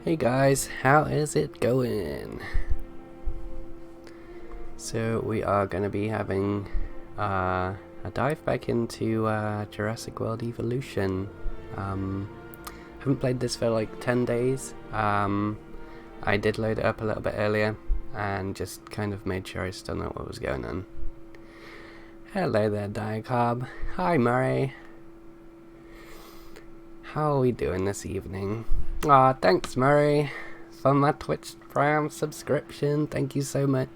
Hey guys, how is it going? So we are going to be having a dive back into Jurassic World Evolution. Haven't played this for like 10 days. I did load it up a little bit earlier and just kind of made sure I still know what was going on. Hello there, Diacob. Hi, Murray. How are we doing this evening? Aw, thanks, Murray, for my Twitch Prime subscription. Thank you so much.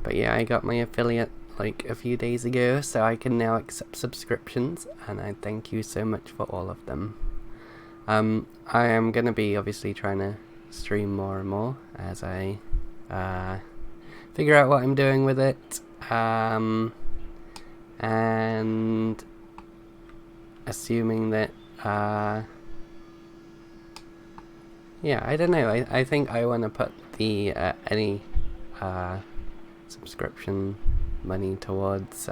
But yeah, I got my affiliate like a few days ago, so I can now accept subscriptions, and I thank you so much for all of them. I am going to be obviously trying to stream more and more as I figure out what I'm doing with it. And assuming that yeah, I don't know, I think I want to put the any subscription money towards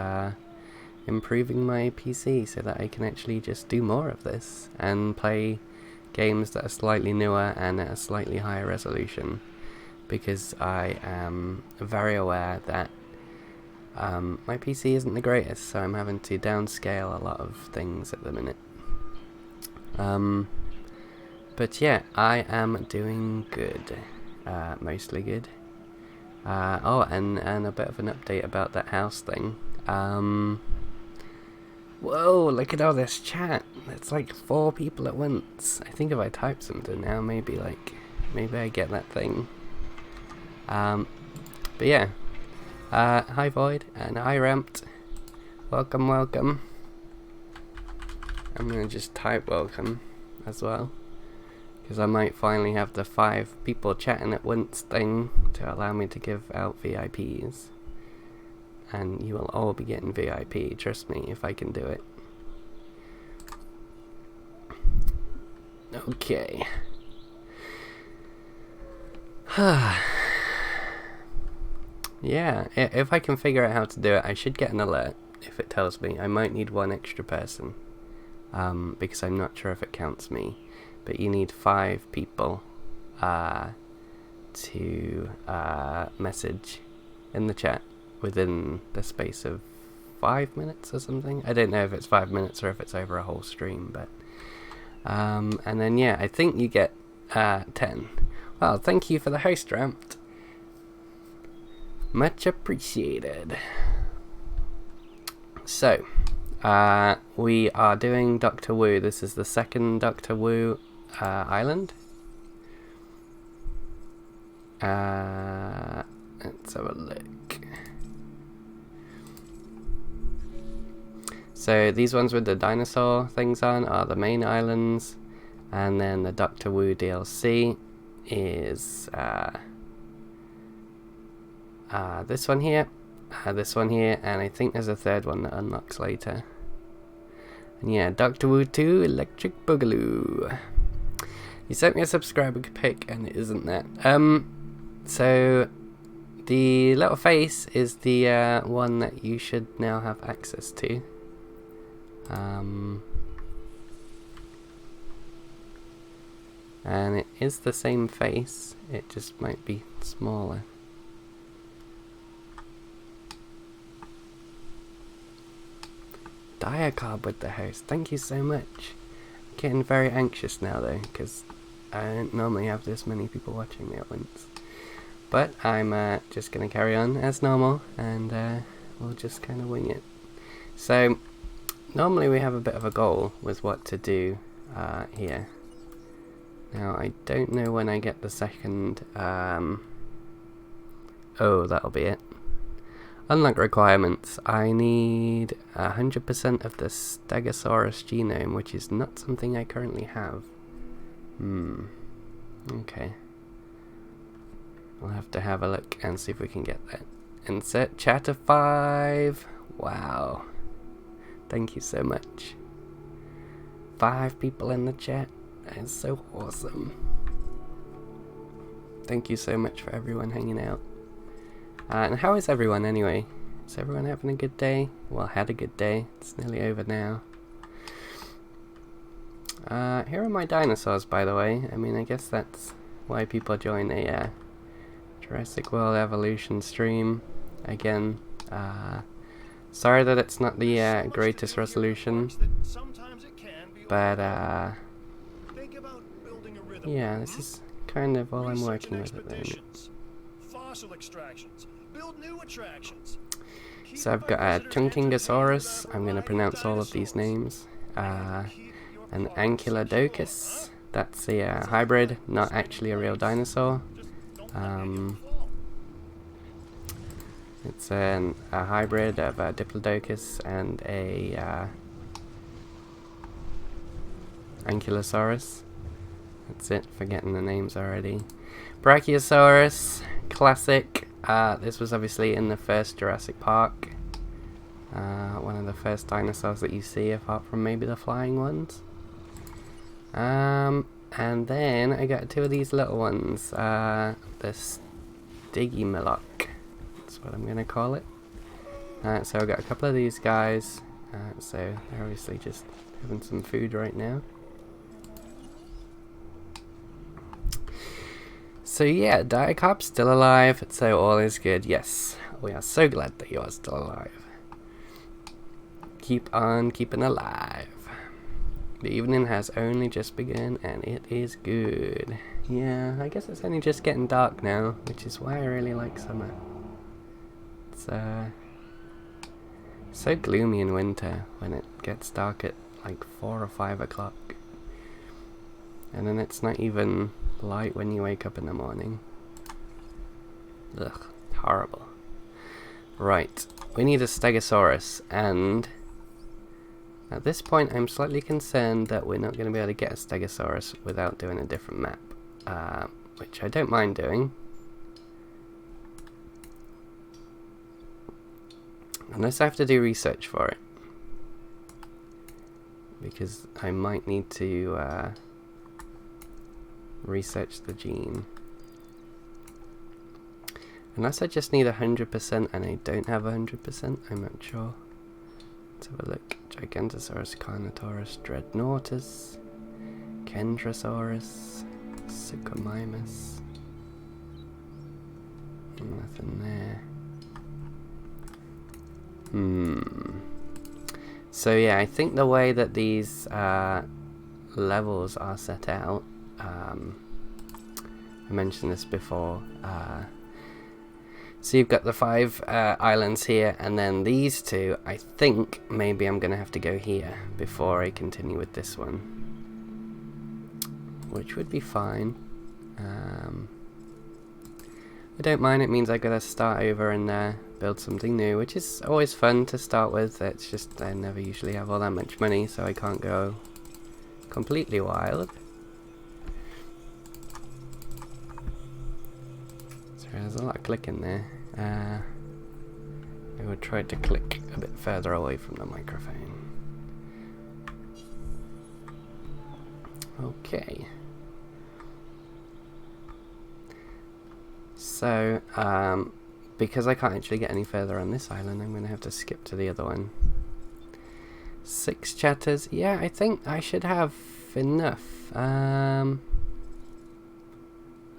improving my PC so that I can actually just do more of this and play games that are slightly newer and at a slightly higher resolution, because I am very aware that my PC isn't the greatest, so I'm having to downscale a lot of things at the minute. But yeah, I am doing good, mostly good. Oh, and a bit of an update about that house thing. Whoa, look at all this chat. It's like 4 people at once. I think if I type something now, maybe I get that thing. But yeah. Hi Void, and hi Ramped. Welcome, welcome. I'm gonna just type welcome as well, because I might finally have the 5 people chatting at once thing to allow me to give out VIPs. And you will all be getting VIP, trust me, if I can do it. Okay. Yeah, if I can figure out how to do it, I should get an alert if it tells me. I might need 1 extra person, because I'm not sure if it counts me. But you need 5 people to message in the chat within the space of 5 minutes or something. I don't know if it's 5 minutes or if it's over a whole stream, but and then yeah, I think you get 10. Well, thank you for the host, Ramped. Much appreciated. So, we are doing Doctor Wu. This is the second Doctor Wu island. Let's have a look. So these ones with the dinosaur things on are the main islands, and then the Doctor Wu DLC is this one here, and I think there's a third one that unlocks later. And yeah, Doctor Wu 2 Electric Boogaloo. You sent me a subscriber pic and it isn't that. So the little face is the one that you should now have access to. And it is the same face, it just might be smaller. Diacob with the host, thank you so much. I'm getting very anxious now though, because I don't normally have this many people watching me at once. But I'm just going to carry on as normal, and we'll just kind of wing it. So, normally we have a bit of a goal with what to do here. Now, I don't know when I get the second... oh, that'll be it. Unlock requirements. I need 100% of the Stegosaurus genome, which is not something I currently have. Okay. We'll have to have a look and see if we can get that. Insert chat of 5. Wow. Thank you so much. 5 people in the chat. That is so awesome. Thank you so much for everyone hanging out. And how is everyone anyway? Is everyone having a good day? Well, had a good day. It's nearly over now. Here are my dinosaurs, by the way. I mean, I guess that's why people join a Jurassic World Evolution stream. Again, sorry that it's not the greatest resolution, but yeah, this is kind of all I'm working with at the moment. Fossil extractions. Build new attractions. So I've got a Chunkingosaurus. I'm going to pronounce all of these names. An Ankylodocus. That's a hybrid, not actually a real dinosaur. It's a hybrid of a Diplodocus and a Ankylosaurus. That's it, forgetting the names already. Brachiosaurus, classic. This was obviously in the first Jurassic Park. One of the first dinosaurs that you see, apart from maybe the flying ones. And then I got two of these little ones. The Stygimoloch. That's what I'm going to call it. So I got a couple of these guys. So they're obviously just having some food right now. So yeah, Diacop's still alive, so all is good. Yes, we are so glad that you are still alive. Keep on keeping alive. The evening has only just begun and it is good. Yeah, I guess it's only just getting dark now, which is why I really like summer. It's so gloomy in winter when it gets dark at like 4 or 5 o'clock. And then it's not even light when you wake up in the morning. Ugh, horrible. Right, we need a Stegosaurus, and at this point I'm slightly concerned that we're not going to be able to get a Stegosaurus without doing a different map, which I don't mind doing. Unless I have to do research for it. Because I might need to research the gene. Unless I just need 100% and I don't have 100%, I'm not sure. Let's have a look. Gigantosaurus, Carnotaurus, Dreadnoughtus, Kentrosaurus, Suchomimus. Nothing there. So yeah, I think the way that these levels are set out, I mentioned this before, so you've got the 5 islands here, and then these 2, I think maybe I'm going to have to go here before I continue with this one, which would be fine. I don't mind, it means I got to start over and build something new, which is always fun to start with. It's just I never usually have all that much money, so I can't go completely wild. Sorry, there's a lot of clicking there. I would try to click a bit further away from the microphone. Okay. So, because I can't actually get any further on this island, I'm going to have to skip to the other one. 6 chatters. Yeah, I think I should have enough. I'm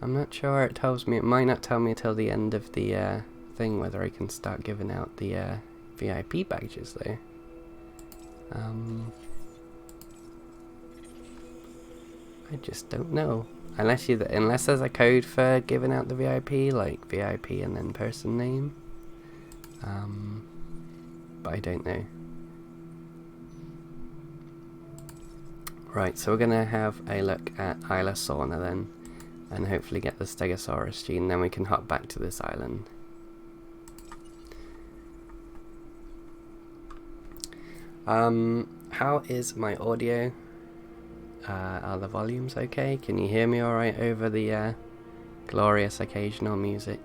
not sure. It tells me. It might not tell me till the end of the thing whether I can start giving out the VIP badges though. I just don't know. Unless there's a code for giving out the VIP, like VIP and then person name. But I don't know. Right, so we're gonna have a look at Isla Sorna then, and hopefully get the Stegosaurus gene, then we can hop back to this island. How is my audio? Are the volumes okay? Can you hear me alright over the glorious occasional music?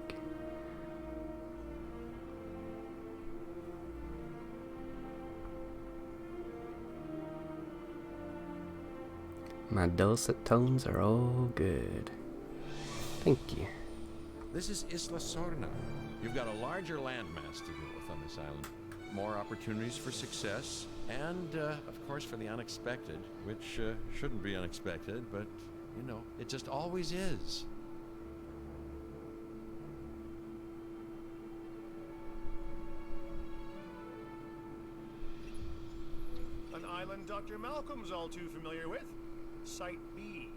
My dulcet tones are all good. Thank you. This is Isla Sorna. You've got a larger landmass to deal with on this island. More opportunities for success, and, of course, for the unexpected, which shouldn't be unexpected, but, you know, it just always is. An island Dr. Malcolm's all too familiar with. Site B.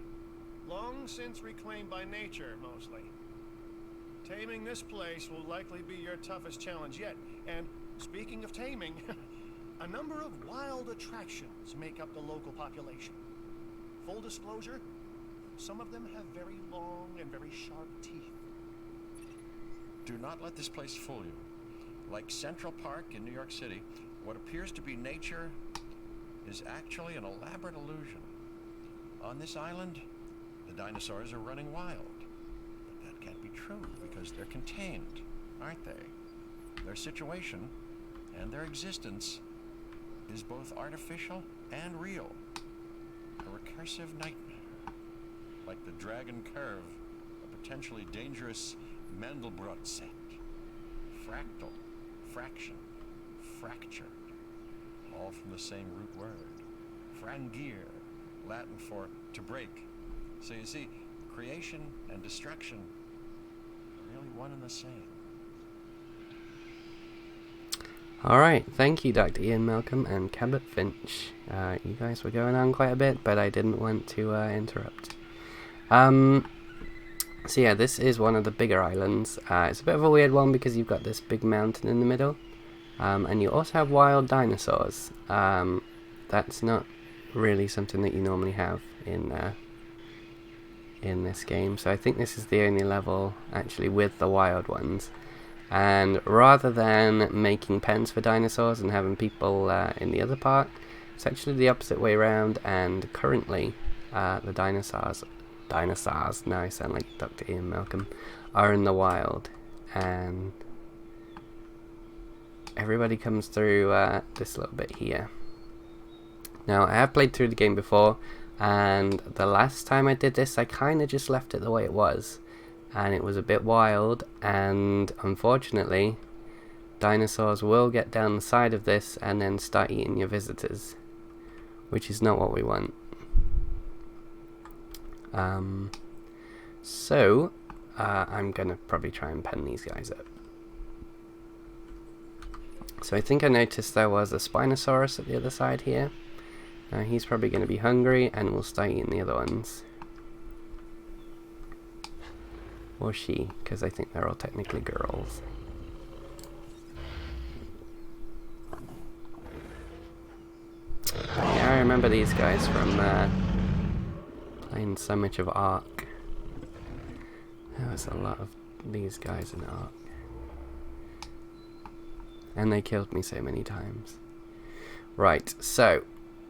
Long since reclaimed by nature, mostly. Taming this place will likely be your toughest challenge yet. And speaking of taming, a number of wild attractions make up the local population. Full disclosure, some of them have very long and very sharp teeth. Do not let this place fool you. Like Central Park in New York City, what appears to be nature is actually an elaborate illusion. On this island, the dinosaurs are running wild. But that can't be true because they're contained, aren't they? Their situation and their existence is both artificial and real. A recursive nightmare. Like the Dragon Curve, a potentially dangerous Mandelbrot set. Fractal, fraction, fractured. All from the same root word. Frangir, Latin for to break. So you see, creation and destruction are really one and the same. Alright, thank you Dr. Ian Malcolm and Cabot Finch. You guys were going on quite a bit, but I didn't want to interrupt. So yeah, this is one of the bigger islands. It's a bit of a weird one because you've got this big mountain in the middle. And you also have wild dinosaurs. That's not really something that you normally have in this game. So I think this is the only level actually with the wild ones. And rather than making pens for dinosaurs and having people in the other part, it's actually the opposite way around. And currently, the dinosaurs, now I sound like Dr. Ian Malcolm, are in the wild. And everybody comes through this little bit here. Now, I have played through the game before, and the last time I did this, I kind of just left it the way it was. And it was a bit wild, and unfortunately, dinosaurs will get down the side of this and then start eating your visitors, which is not what we want. So, I'm going to probably try and pen these guys up. So I think I noticed there was a Spinosaurus at the other side here. Now he's probably going to be hungry and will start eating the other ones. Or she, because I think they're all technically girls. Yeah, I remember these guys from playing so much of Ark. There was a lot of these guys in Ark. And they killed me so many times. Right, so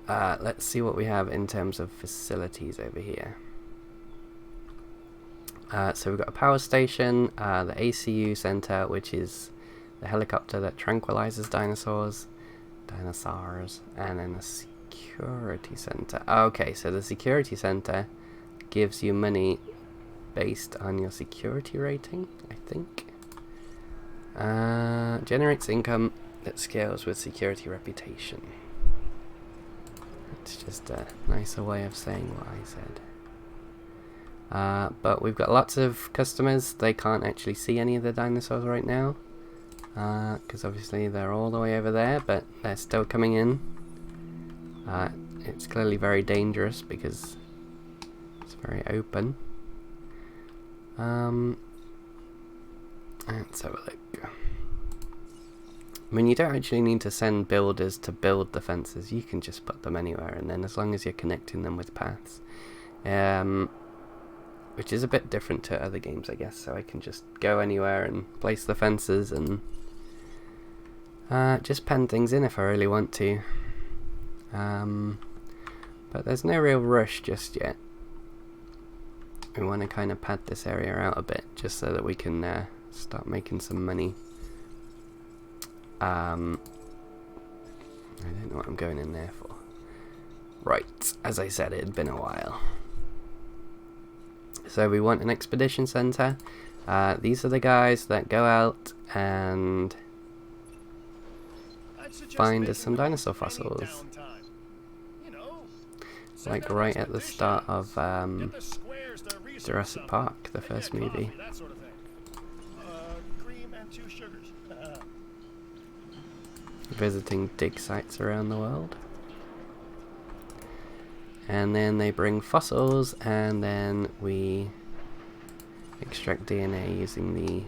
let's see what we have in terms of facilities over here. So we've got a power station, the ACU center, which is the helicopter that tranquilizes dinosaurs, and then a security center. Okay, so the security center gives you money based on your security rating, I think. Generates income that scales with security reputation. It's just a nicer way of saying what I said. But we've got lots of customers. They can't actually see any of the dinosaurs right now, because obviously they're all the way over there, but they're still coming in. It's clearly very dangerous because it's very open. Let's have a look. I mean, you don't actually need to send builders to build the fences. You can just put them anywhere, and then as long as you're connecting them with paths, which is a bit different to other games, I guess. So I can just go anywhere and place the fences and just pen things in if I really want to. But there's no real rush just yet. We want to kind of pad this area out a bit, just so that we can start making some money. I don't know what I'm going in there for. Right, as I said, it had been a while. So we want an expedition center. These are the guys that go out and find us some dinosaur fossils. You know, Like right at the start of Jurassic Park, the first movie. That sort of thing. Cream and 2 sugars. Visiting dig sites around the world. And then they bring fossils, and then we extract DNA using the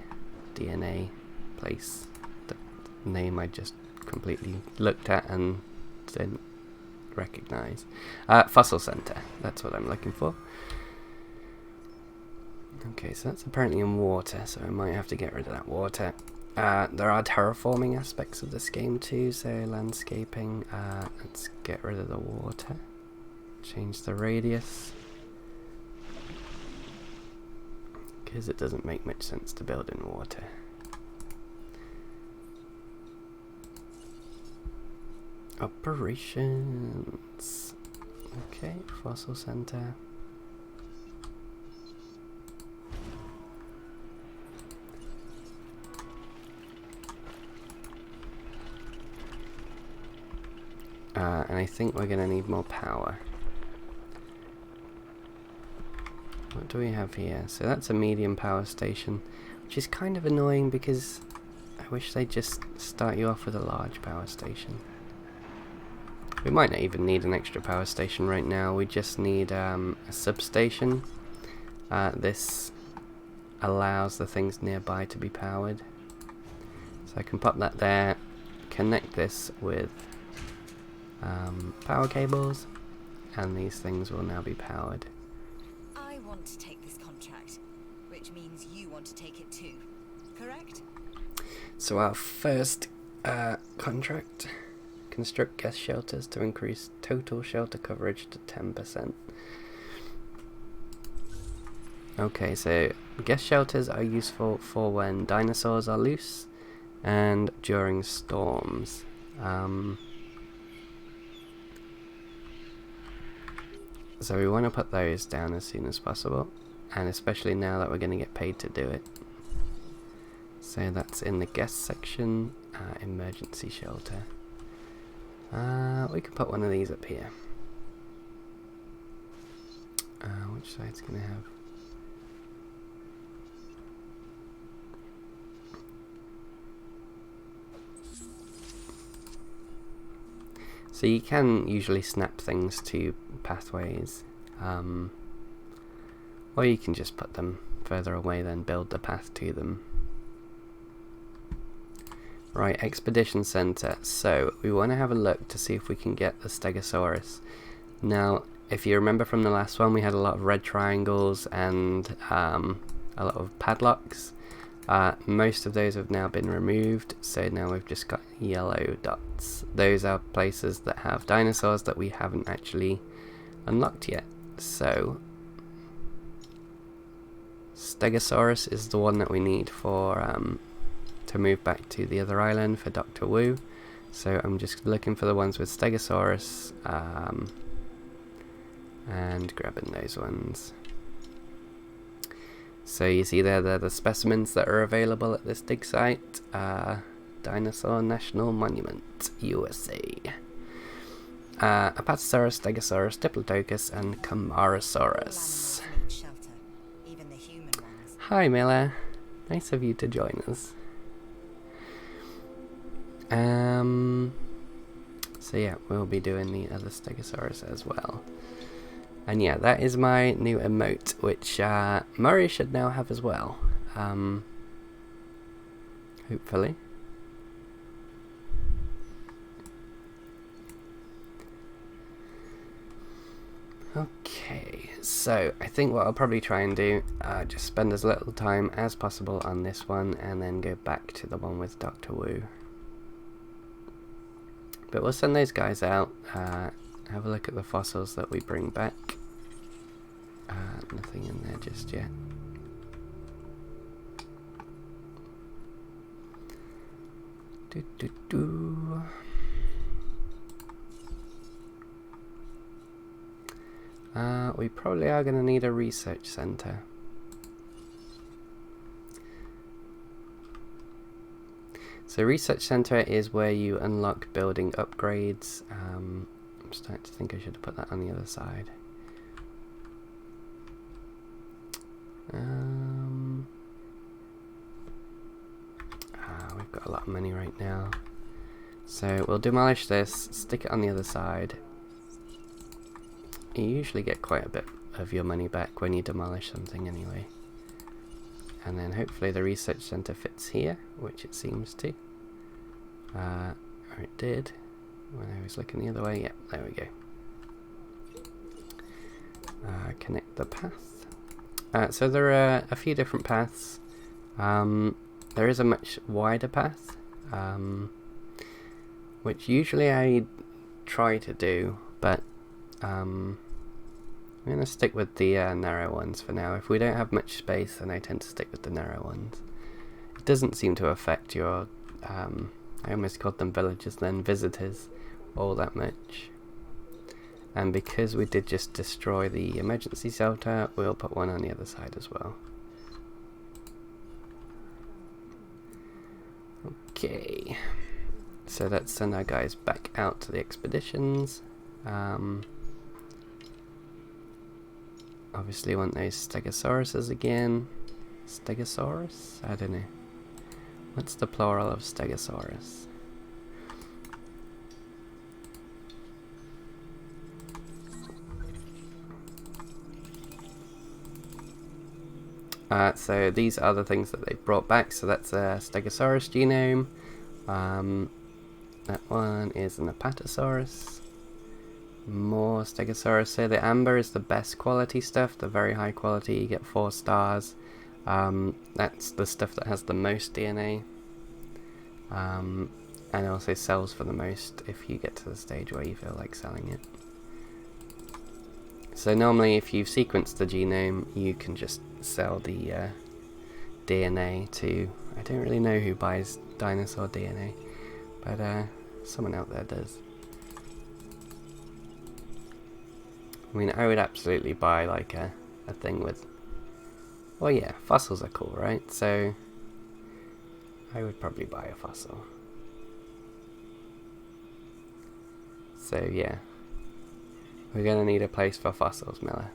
DNA place. The name I just completely looked at and didn't recognize. Fossil Center, that's what I'm looking for. Okay, so that's apparently in water, so I might have to get rid of that water. There are terraforming aspects of this game too, so landscaping. Let's get rid of the water. Change the radius. Because it doesn't make much sense to build in water. Operations. Okay, fossil center. And I think we're going to need more power. What do we have here? So that's a medium power station, which is kind of annoying because I wish they'd just start you off with a large power station. We might not even need an extra power station right now, we just need a substation. This allows the things nearby to be powered. So I can pop that there, connect this with power cables, and these things will now be powered. I want to take this contract, which means you want to take it too, correct? So our first contract, construct guest shelters to increase total shelter coverage to 10%. Okay, so guest shelters are useful for when dinosaurs are loose and during storms. So we want to put those down as soon as possible, and especially now that we're going to get paid to do it. So that's in the guest section, emergency shelter. We could put one of these up here. Which side's going to have? So you can usually snap things to pathways, or you can just put them further away, then build the path to them. Right, Expedition Center. So we want to have a look to see if we can get the Stegosaurus. Now, if you remember from the last one, we had a lot of red triangles and a lot of padlocks. Most of those have now been removed, so now we've just got yellow dots. Those are places that have dinosaurs that we haven't actually unlocked yet. So Stegosaurus is the one that we need for to move back to the other island for Dr. Wu. So I'm just looking for the ones with Stegosaurus and grabbing those ones. So you see there, they're the specimens that are available at this dig site. Dinosaur National Monument, USA. Apatosaurus, Stegosaurus, Diplodocus, and Camarasaurus. Even the human ones. Hi Miller, nice of you to join us. So yeah, we'll be doing the other Stegosaurus as well. And yeah, that is my new emote, which Murray should now have as well. Hopefully. Okay, so I think what I'll probably try and do, just spend as little time as possible on this one, and then go back to the one with Dr. Wu. But we'll send those guys out, have a look at the fossils that we bring back. Nothing in there just yet. We probably are going to need a research center. So research center is where you unlock building upgrades. I'm starting to think I should have put that on the other side. We've got a lot of money right now. So we'll demolish this, stick it on the other side. You usually get quite a bit of your money back when you demolish something anyway. And then hopefully the research center fits here, which it seems to. Or it did when I was looking the other way. Yep, there we go. Connect the path. So there are a few different paths. There is a much wider path, which usually I try to do, but I'm going to stick with the narrow ones for now. If we don't have much space, then I tend to stick with the narrow ones. It doesn't seem to affect your, I almost called them villagers then, visitors, all that much. And because we did just destroy the emergency shelter, we'll put one on the other side as well. Okay, so let's send our guys back out to the expeditions. Obviously want those stegosauruses again. Stegosaurus? I don't know. What's the plural of stegosaurus? So these are the things that they've brought back. So that's a Stegosaurus genome. That one is an Apatosaurus. More Stegosaurus. So the amber is the best quality stuff, the very high quality. You get 4 stars. That's the stuff that has the most DNA. And also sells for the most if you get to the stage where you feel like selling it. So normally if you've sequenced the genome, you can just sell the DNA to, I don't really know who buys dinosaur DNA, but someone out there does. I mean, I would absolutely buy like a thing with, well yeah, fossils are cool, right? So I would probably buy a fossil. So yeah. We're gonna need a place for fossils, Miller.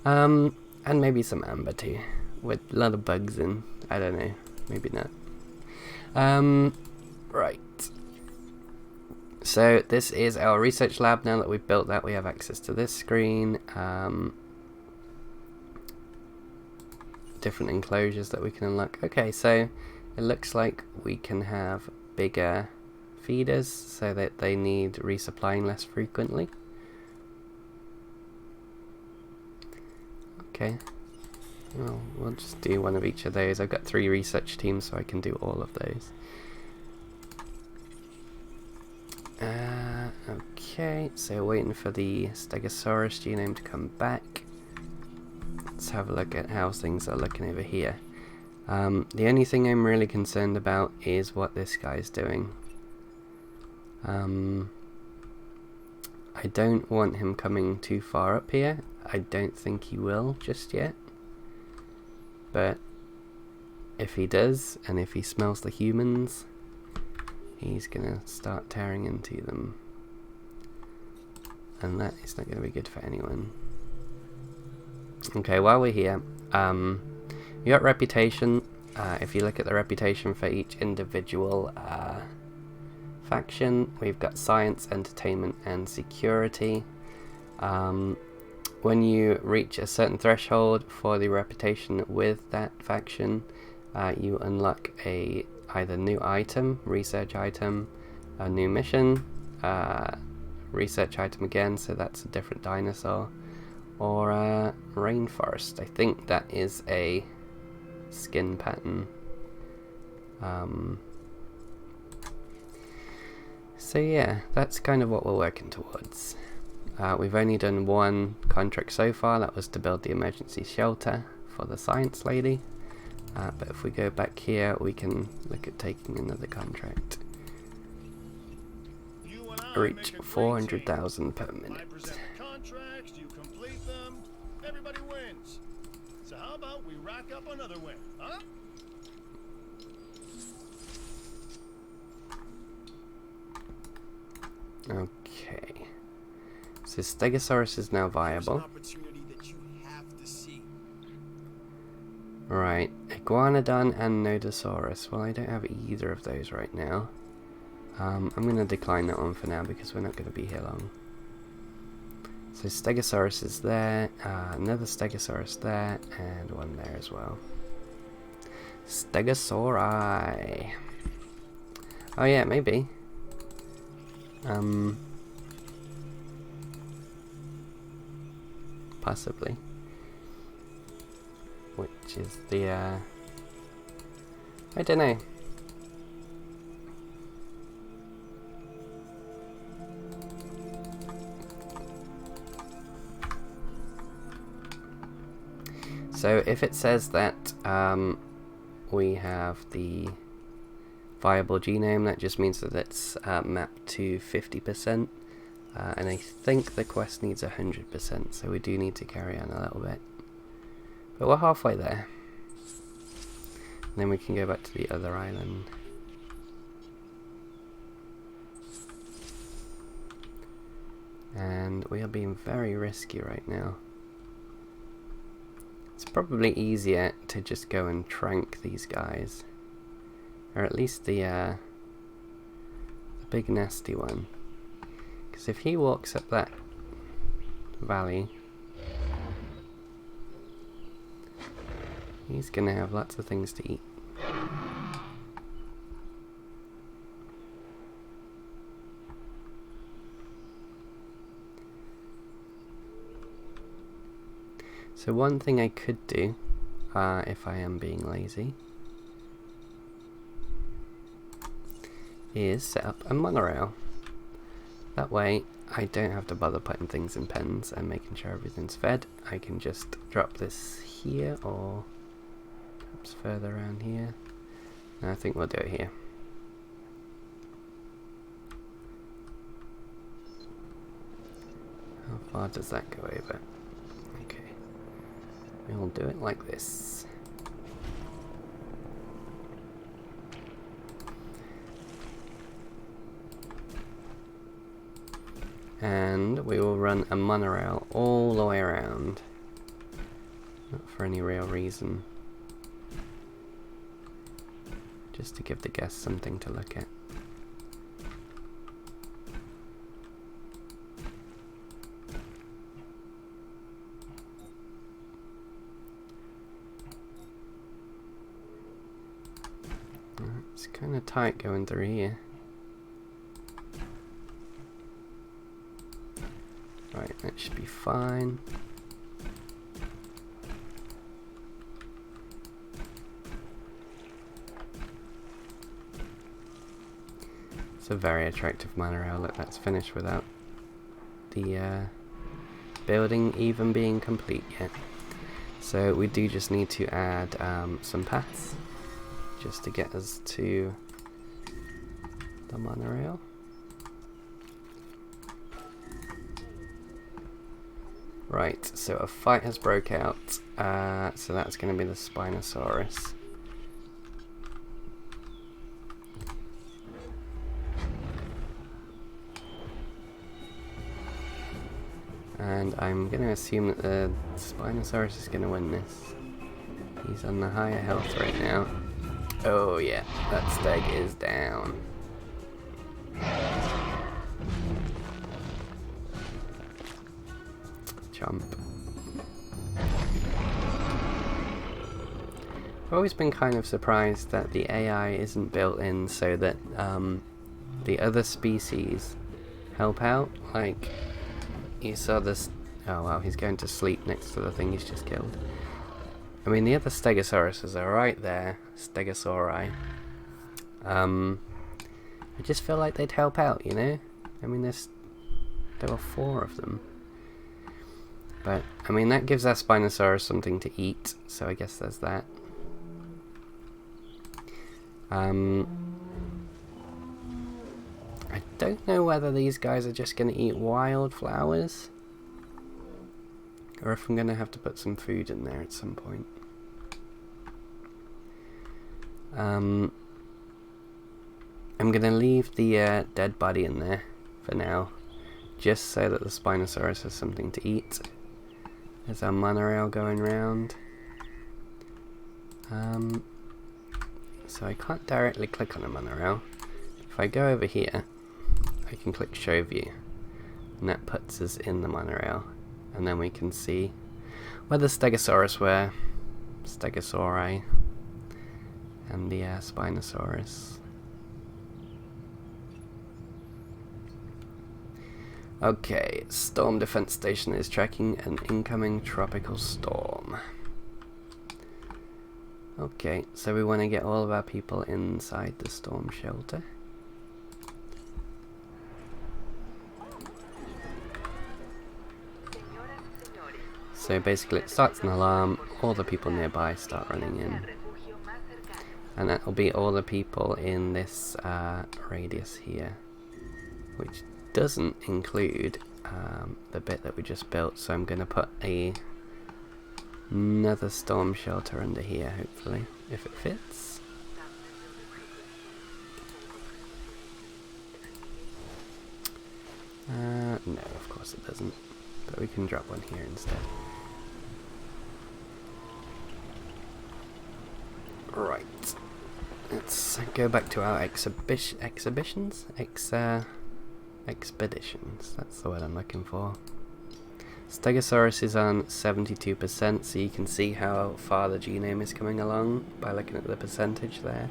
And maybe some amber too, with a lot of bugs in. I don't know, maybe not. Right. So this is our research lab. Now that we've built that, we have access to this screen. Different enclosures that we can unlock. Okay, so it looks like we can have bigger feeders so that they need resupplying less frequently. Okay, well, we'll just do one of each of those. I've got 3 research teams, so I can do all of those. Okay, so waiting for the Stegosaurus genome to come back. Let's have a look at how things are looking over here. The only thing I'm really concerned about is what this guy's doing. I don't want him coming too far up here. I don't think he will just yet. But if he does, and if he smells the humans, he's gonna start tearing into them. And that is not gonna be good for anyone. Okay, while we're here, you got reputation. If you look at the reputation for each individual faction, we've got science, entertainment, and security. When you reach a certain threshold for the reputation with that faction, you unlock a either new item, research item, a new mission, research item again, so that's a different dinosaur, or a rainforest. I think that is a skin pattern. So yeah, that's kind of what we're working towards. We've only done one contract so far. That was to build the emergency shelter for the science lady. But if we go back here, we can look at taking another contract. Reach 400,000 per minute. Contracts, you complete them, everybody wins. So how about we rack up another win, huh? Okay. So Stegosaurus is now viable. Right, Iguanodon and Nodosaurus. Well, I don't have either of those right now. I'm going to decline that one for now because we're not going to be here long. So Stegosaurus is there, another Stegosaurus there, and one there as well. Stegosauri. Oh yeah, maybe. Possibly. Which is the, I don't know. So if it says that we have the viable genome, that just means that it's mapped to 50%, and I think the quest needs 100%, so we do need to carry on a little bit. But we're halfway there. And then we can go back to the other island. And we are being very risky right now. It's probably easier to just go and trank these guys. Or at least the big nasty one. Because if he walks up that valley, he's gonna have lots of things to eat. So one thing I could do, if I am being lazy, is set up a monorail. That way I don't have to bother putting things in pens and making sure everything's fed. I can just drop this here, or perhaps further around here. No, I think we'll do it here. How far does that go over? Okay. We'll do it like this. And we will run a monorail all the way around. Not for any real reason. Just to give the guests something to look at. It's kind of tight going through here. Right, that should be fine. It's a very attractive monorail. Look, that's finished without the building even being complete yet. So we do just need to add some paths just to get us to the monorail. Right, so a fight has broke out, so that's going to be the Spinosaurus. And I'm going to assume that the Spinosaurus is going to win this. He's on the higher health right now. Oh yeah, that steg is down. Chomp. I've always been kind of surprised that the AI isn't built in so that the other species help out. Like, you saw this. Oh wow, he's going to sleep next to the thing he's just killed. I mean, the other Stegosauruses are right there. Stegosauri. I just feel like they'd help out, you know? I mean, there were 4 of them. But, I mean, that gives our Spinosaurus something to eat, so I guess there's that. I don't know whether these guys are just going to eat wild flowers, or if I'm going to have to put some food in there at some point. I'm going to leave the dead body in there for now, just so that the Spinosaurus has something to eat. There's our monorail going round. So I can't directly click on a monorail. If I go over here, I can click show view, and that puts us in the monorail, and then we can see where the Stegosaurus were, Stegosauri, and the Spinosaurus. Okay, Storm Defense Station is tracking an incoming tropical storm. Okay, so we want to get all of our people inside the storm shelter. So basically it starts an alarm, all the people nearby start running in. And that will be all the people in this radius here, which doesn't include the bit that we just built, so I'm going to put another storm shelter under here, hopefully, if it fits. No, of course it doesn't, but we can drop one here instead. Right, let's go back to our expeditions, that's the word I'm looking for. Stegosaurus is on 72%, so you can see how far the genome is coming along by looking at the percentage there.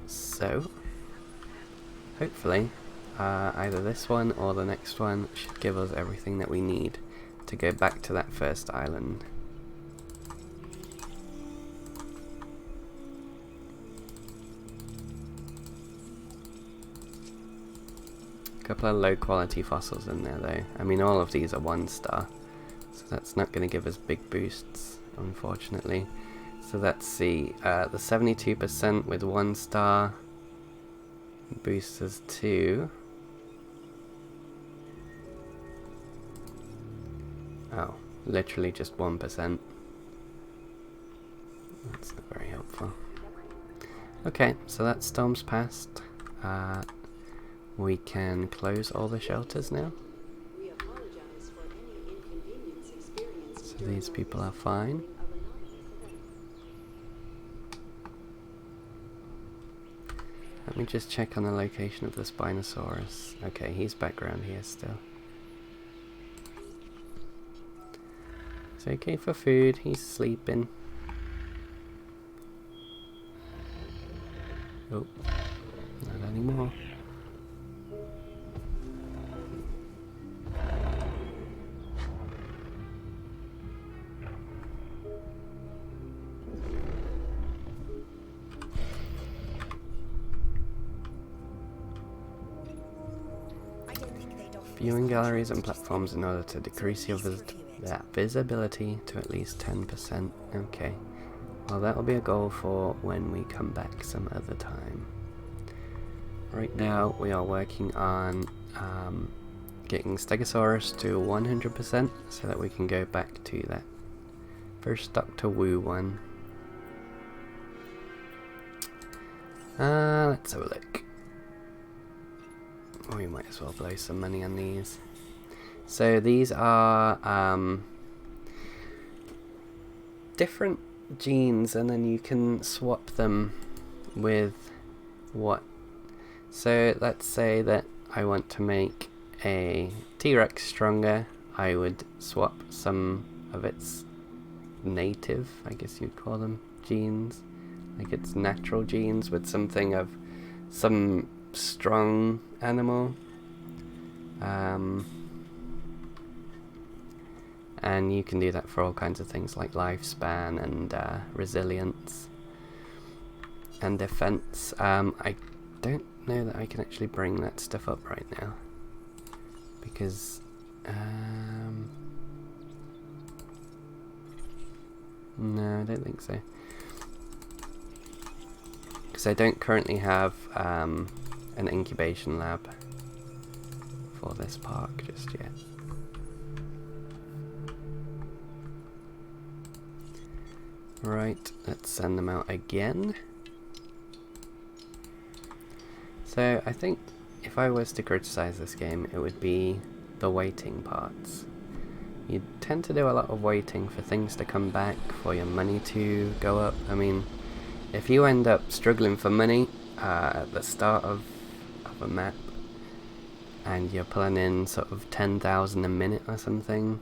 So, hopefully, either this one or the next one should give us everything that we need to go back to that first island. Couple of low quality fossils in there though. I mean, all of these are 1 star, so that's not going to give us big boosts, unfortunately. So let's see, the 72% with 1 star boosts us to... oh, literally just 1%. That's not very helpful. Okay, so that storm's passed. We can close all the shelters now. So these people are fine. Let me just check on the location of the Spinosaurus. Okay, he's background here still. It's okay for food, he's sleeping. Oh, not anymore. Viewing galleries and platforms in order to decrease your visibility to at least 10%. Okay. Well, that will be a goal for when we come back some other time. Right now, we are working on getting Stegosaurus to 100% so that we can go back to that first Dr. Wu one. Let's have a look. We might as well blow some money on these. So these are different genes, and then you can swap them with what. So let's say that I want to make a T-Rex stronger. I would swap some of its native, I guess you'd call them, genes, like its natural genes, with something of some strong animal, and you can do that for all kinds of things like lifespan and resilience and defense. I don't know that I can actually bring that stuff up right now because no, I don't think so, because I don't currently have an incubation lab for this park just yet. Right, let's send them out again. So I think if I was to criticize this game, it would be the waiting parts. You tend to do a lot of waiting for things to come back, for your money to go up. I mean, if you end up struggling for money at the start of a map, and you're pulling in sort of 10,000 a minute or something,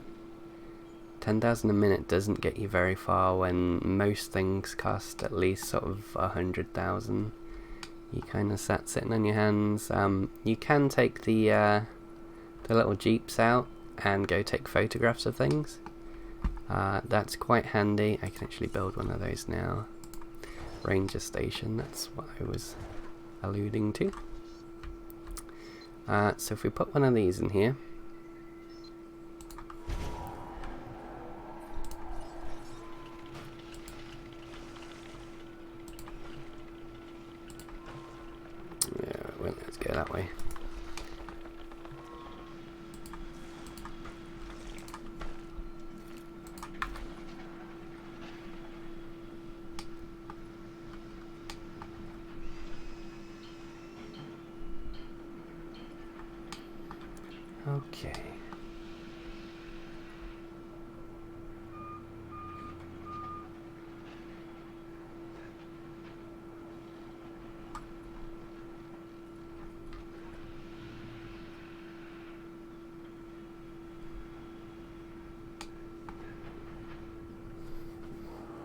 10,000 a minute doesn't get you very far when most things cost at least sort of 100,000. You kind of sat sitting on your hands. You can take the little jeeps out and go take photographs of things. That's quite handy. I can actually build one of those now. Ranger station, that's what I was alluding to. So if we put one of these in here, yeah, well, let's go that way. Okay.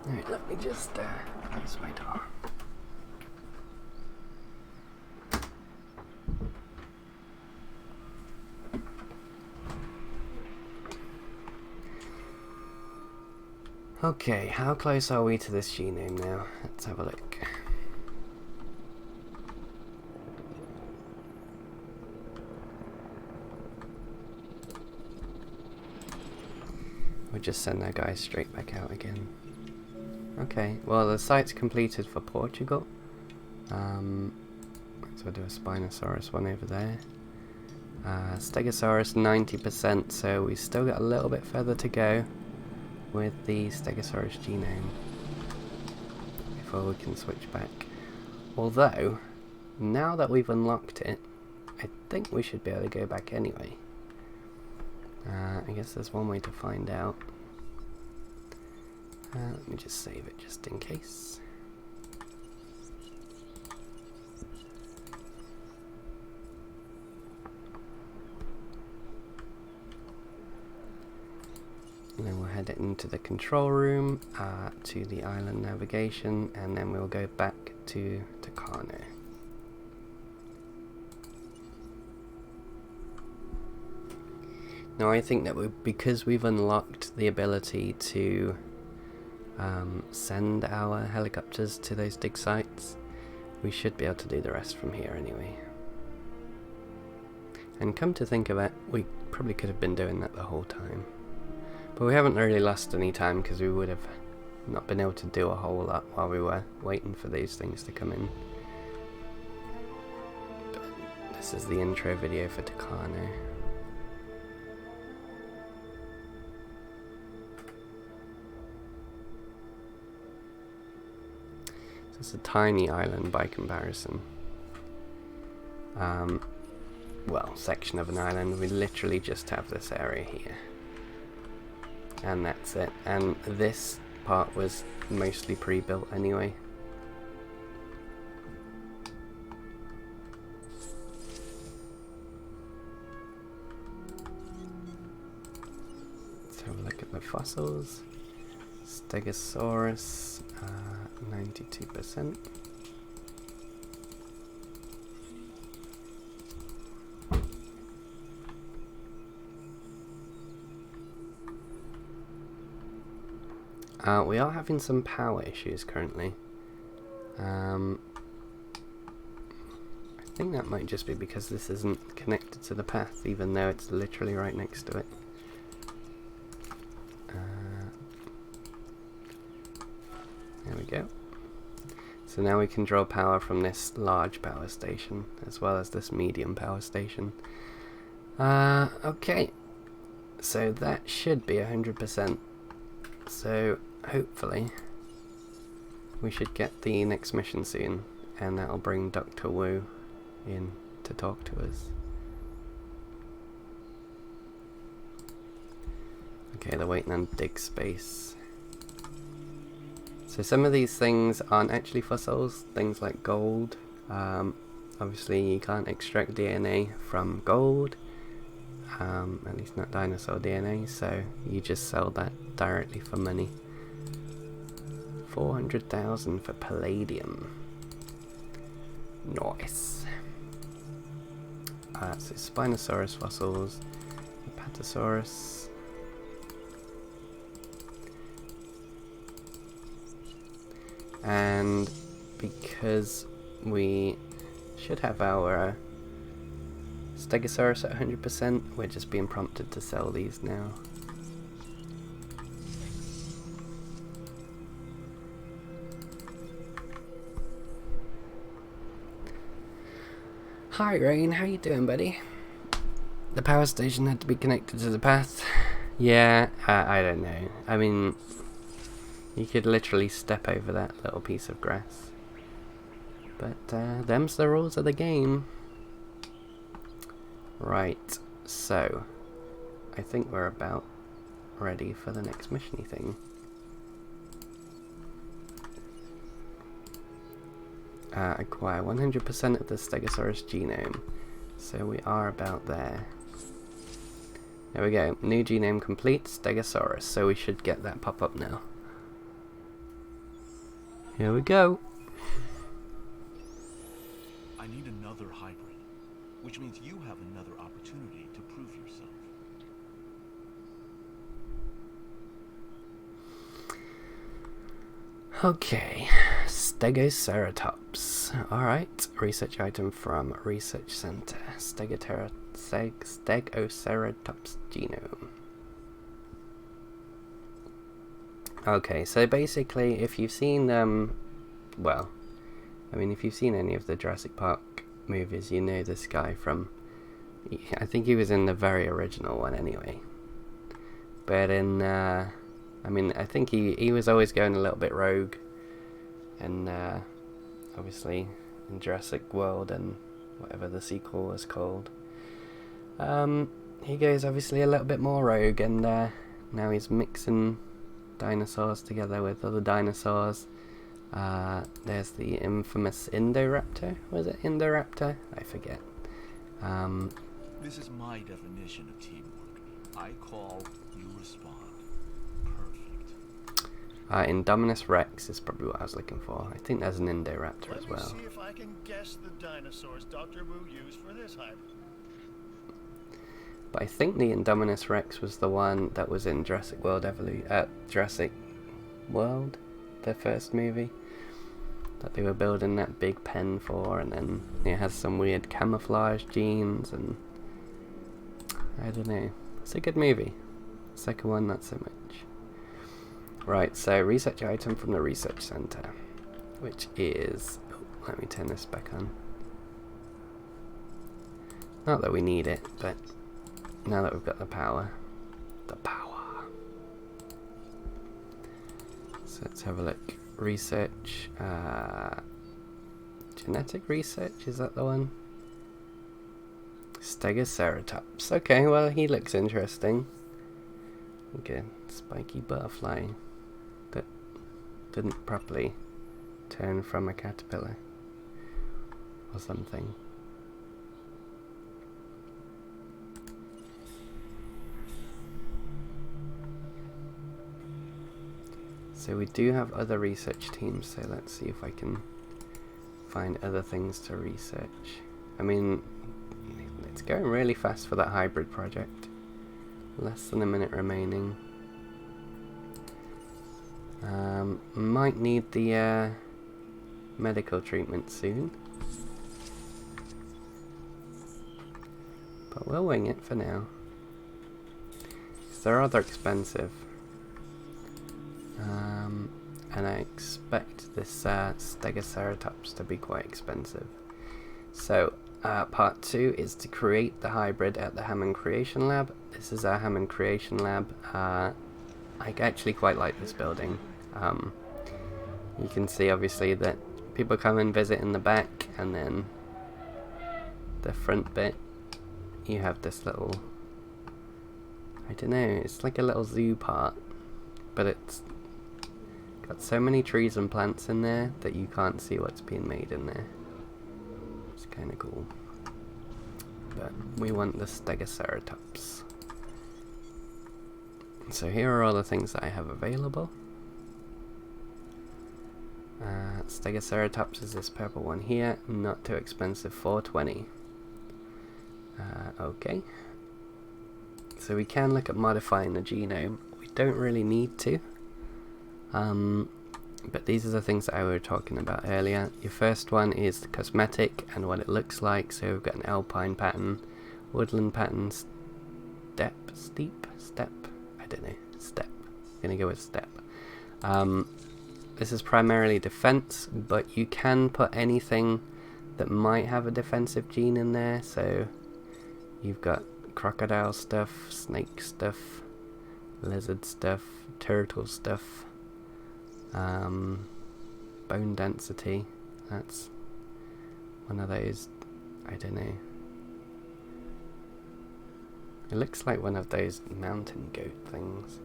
Alright, let me just close my door. Okay, how close are we to this genome now? Let's have a look. We'll just send our guys straight back out again. Okay, well the site's completed for Portugal. So we'll do a Spinosaurus one over there. Stegosaurus 90%, so we've still got a little bit further to go with the Stegosaurus genome before we can switch back. Although, now that we've unlocked it, I think we should be able to go back anyway. I guess there's one way to find out. Let me just save it just in case. And then we'll head into the control room, to the island navigation, and then we'll go back to Tacano. Now I think that because we've unlocked the ability to send our helicopters to those dig sites, we should be able to do the rest from here anyway. And come to think of it, we probably could have been doing that the whole time. But we haven't really lost any time because we would have not been able to do a whole lot while we were waiting for these things to come in. This is the intro video for Tacano. So it's a tiny island by comparison. Well, section of an island. We literally just have this area here. And that's it. And this part was mostly pre-built anyway. Let's have a look at the fossils. Stegosaurus, 92%. We are having some power issues currently. I think that might just be because this isn't connected to the path, even though it's literally right next to it. There we go. So now we can draw power from this large power station, as well as this medium power station. Okay. So that should be 100%. So hopefully we should get the next mission soon, and that'll bring Dr. Wu in to talk to us. Okay, they're waiting on dig space. So some of these things aren't actually fossils, things like gold. Obviously you can't extract DNA from gold, at least not dinosaur DNA, so you just sell that directly for money. 400,000 for palladium. Nice. So Spinosaurus fossils, Apatosaurus. And because we should have our Stegosaurus at 100%, we're just being prompted to sell these now. Hi Rain, how you doing, buddy? The power station had to be connected to the path. Yeah, I don't know. I mean, you could literally step over that little piece of grass. But them's the rules of the game. Right, so I think we're about ready for the next mission-y thing. Acquire 100% of the Stegosaurus genome. So we are about there. There we go. New genome complete, Stegosaurus. So we should get that pop up now. Here we go. I need another hybrid, which means you have another opportunity to prove yourself. Okay, Stegoceratops. Alright, research item from Research Center. Stegoceratops genome. Okay, so basically, if you've seen, well, I mean, if you've seen any of the Jurassic Park movies, you know this guy from, I think he was in the very original one anyway. But in, I mean, I think he was always going a little bit rogue. And, obviously, in Jurassic World and whatever the sequel was called. He goes obviously a little bit more rogue, and now he's mixing dinosaurs together with other dinosaurs. There's the infamous Indoraptor. Was it Indoraptor? I forget. This is my definition of teamwork. I call, you respond. Perfect. Indominus Rex is probably what I was looking for. I think there's an Indoraptor as well. Let me see if I can guess the dinosaurs Dr. Wu used for this hybrid. But I think the Indominus Rex was the one that was in Jurassic World Evolution. Jurassic World, the first movie, that they were building that big pen for, and then it has some weird camouflage genes, and I don't know. It's a good movie. The second one, not so much. Right, so research item from the Research Center, which is... Oh, let me turn this back on. Not that we need it, but now that we've got the power. The power. So let's have a look. Research. Genetic research, is that the one? Stegoceratops. Okay, well, he looks interesting. Okay, spiky butterfly that didn't properly turn from a caterpillar or something. So we do have other research teams, so let's see if I can find other things to research. I mean, it's going really fast for that hybrid project. Less than a minute remaining. Might need the medical treatment soon. But we'll wing it for now. 'Cause they're rather expensive. And I expect this Stegoceratops to be quite expensive. So, part 2 is to create the hybrid at the Hammond Creation Lab. This is our Hammond Creation Lab. I actually quite like this building. You can see obviously that people come and visit in the back, and then the front bit, you have this little, I don't know, it's like a little zoo part, but it's got so many trees and plants in there that you can't see what's being made in there. It's kind of cool. But we want the Stegoceratops. So here are all the things that I have available. Stegoceratops is this purple one here, not too expensive, 420. Okay. So we can look at modifying the genome. We don't really need to. But these are the things that I were talking about earlier. Your first one is the cosmetic and what it looks like. So we've got an alpine pattern, woodland pattern, step, I don't know, step. I'm gonna go with step. This is primarily defense, but you can put anything that might have a defensive gene in there. So you've got crocodile stuff, snake stuff, lizard stuff, turtle stuff, bone density. That's one of those, I don't know. It looks like one of those mountain goat things.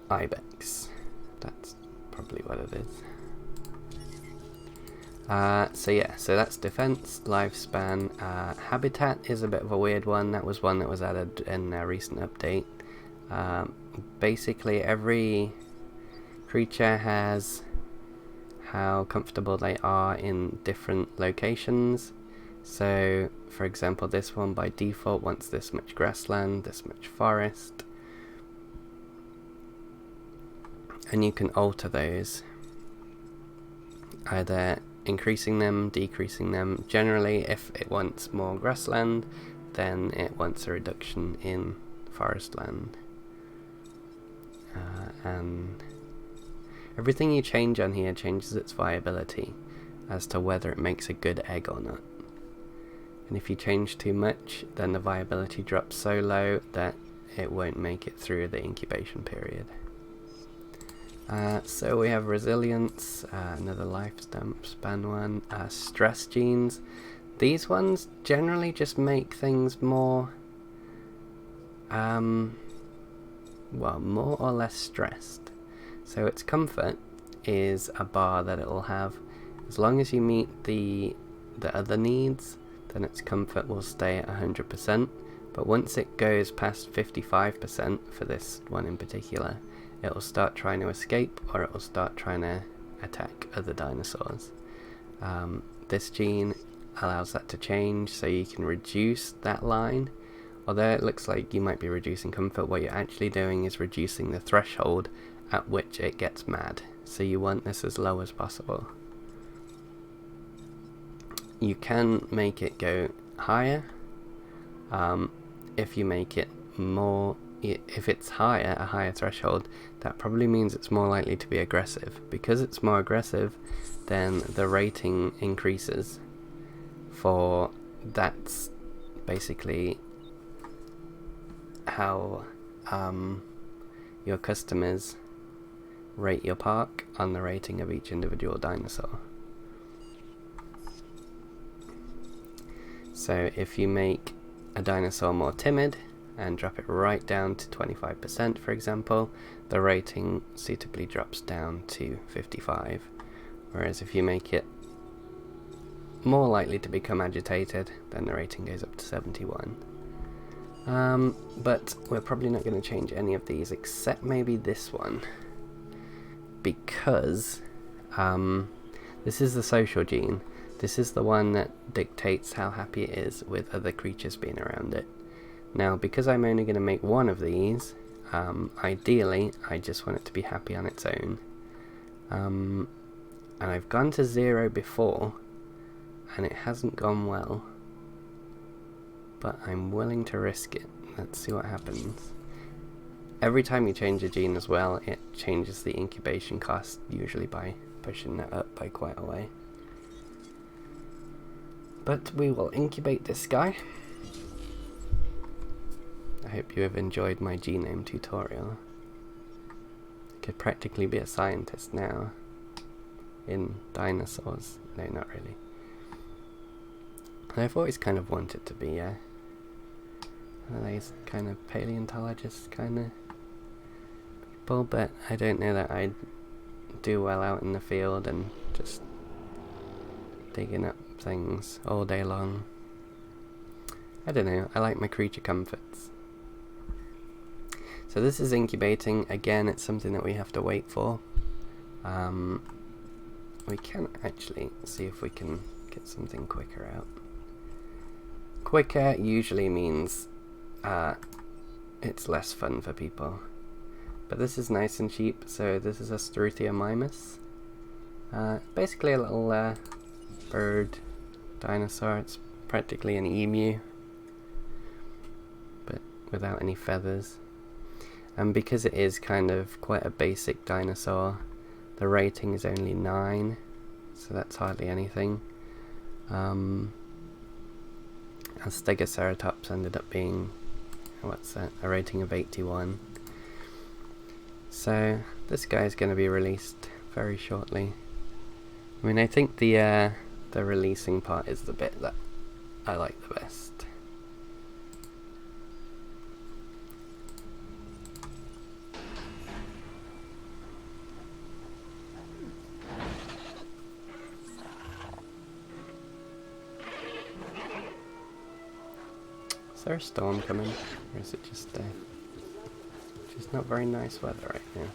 Ibex. That's probably what it is. So yeah, so that's defense, lifespan. Habitat is a bit of a weird one. That was one that was added in a recent update. Basically every creature has how comfortable they are in different locations. So for example, this one by default wants this much grassland, this much forest, and you can alter those, either increasing them, decreasing them. Generally, if it wants more grassland, then it wants a reduction in forest land. And everything you change on here changes its viability as to whether it makes a good egg or not. And if you change too much, then the viability drops so low that it won't make it through the incubation period. So we have resilience, another lifespan one, stress genes. These ones generally just make things more, well, more or less stressed. So its comfort is a bar that it will have. As long as you meet the other needs, then its comfort will stay at 100%. But once it goes past 55% for this one in particular, it will start trying to escape, or it will start trying to attack other dinosaurs. This gene allows that to change, so you can reduce that line. Although it looks like you might be reducing comfort, what you're actually doing is reducing the threshold at which it gets mad. So you want this as low as possible. You can make it go higher. If you make it more, if it's higher, a higher threshold, that probably means it's more likely to be aggressive. Because it's more aggressive, then the rating increases. For that's basically how your customers rate your park on the rating of each individual dinosaur. So if you make a dinosaur more timid and drop it right down to 25%, for example, the rating suitably drops down to 55. Whereas if you make it more likely to become agitated, then the rating goes up to 71. But we're probably not going to change any of these except maybe this one, because this is the social gene. This is the one that dictates how happy it is with other creatures being around it. Now, because I'm only going to make one of these, ideally I just want it to be happy on its own. And I've gone to 0 before, and it hasn't gone well. But I'm willing to risk it. Let's see what happens. Every time you change a gene as well, it changes the incubation cost, usually by pushing that up by quite a way. But we will incubate this guy. I hope you have enjoyed my genome tutorial. I could practically be a scientist now in dinosaurs no, not really. I've always kind of wanted to be one of these kind of paleontologist kind of people, but I don't know that I'd do well out in the field and just digging up things all day long. I don't know, I like my creature comforts. So this is incubating. Again, it's something that we have to wait for. We can actually see if we can get something quicker out. Quicker usually means it's less fun for people. But this is nice and cheap, so this is a Struthia mimus. Basically a little bird dinosaur. It's practically an emu, but without any feathers. And because it is kind of quite a basic dinosaur, the rating is only 9, so that's hardly anything. A Stegoceratops ended up being, what's that, a rating of 81. So this guy is going to be released very shortly. I mean, I think the releasing part is the bit that I like the best. Is there a storm coming, or is it just not very nice weather right now?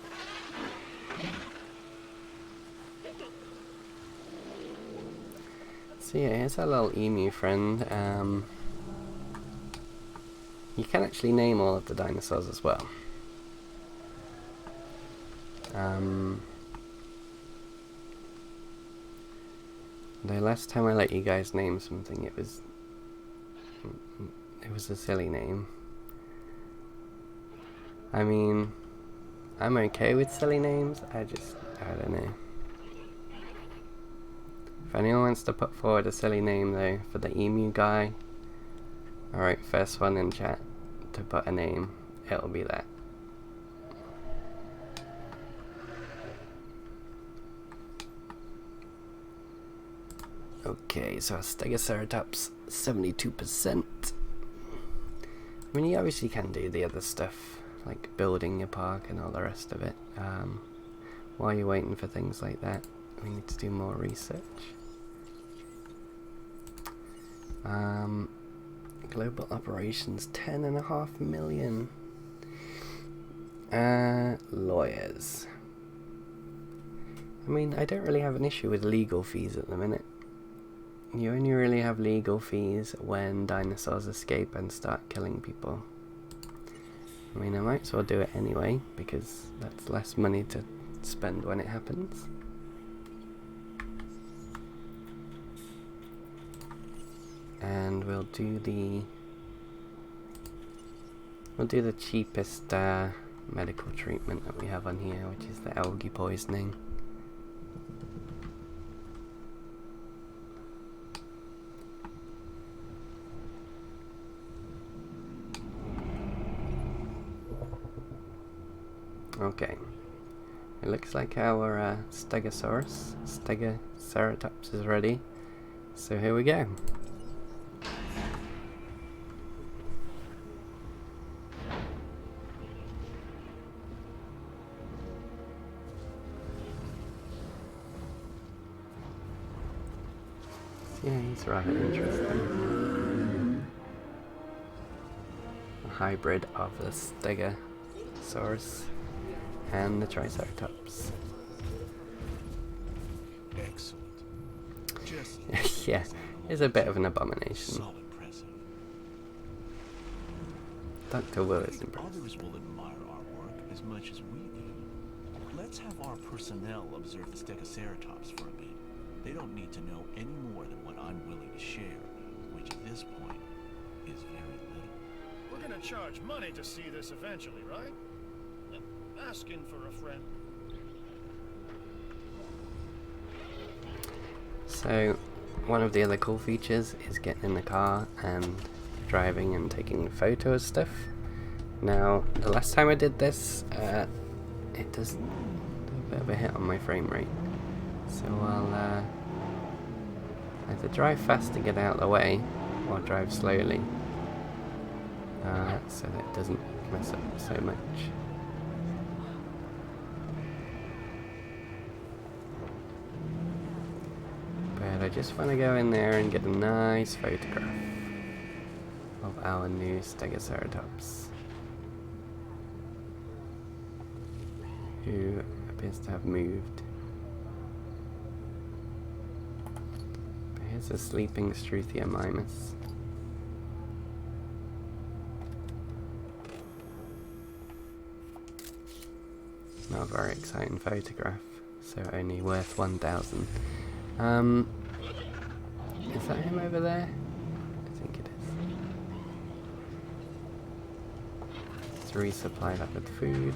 So yeah, here's our little emu friend. You can actually name all of the dinosaurs as well. The last time I let you guys name something, it was a silly name. I mean, I'm okay with silly names, I don't know. If anyone wants to put forward a silly name though for the emu guy, alright, first one in chat to put a name, it'll be that. Okay, so Stegoceratops, 72%. I mean, you obviously can do the other stuff, like building your park and all the rest of it. While you're waiting for things like that, we need to do more research. Global operations, 10.5 million. Lawyers. I mean, I don't really have an issue with legal fees at the minute. You only really have legal fees when dinosaurs escape and start killing people. I mean, I might as well do it anyway, because that's less money to spend when it happens. And we'll do the cheapest medical treatment that we have on here, which is the algae poisoning. Okay, it looks like our Stegoceratops is ready, so here we go. Yeah, he's rather interesting. A hybrid of the Stegosaurus and the Triceratops. Excellent. Just yeah, it's a bit of an abomination. so impressive. Dr. Will is impressed. Others will admire our work as much as we do. Let's have our personnel observe the Stegoceratops for a bit. They don't need to know any more than what I'm willing to share, which at this point is very little. We're gonna charge money to see this eventually, right? Asking for a friend. So, one of the other cool features is getting in the car and driving and taking a photo of stuff. Now, the last time I did this, it does a bit of a hit on my frame rate. So I'll Either drive fast to get out of the way, or drive slowly, so that it doesn't mess up so much. But I just want to go in there and get a nice photograph of our new Stegoceratops, who appears to have moved. But here's a sleeping Struthia mimus. Not a very exciting photograph, so only worth 1,000. Is that him over there? I think it is. Let's resupply that with food.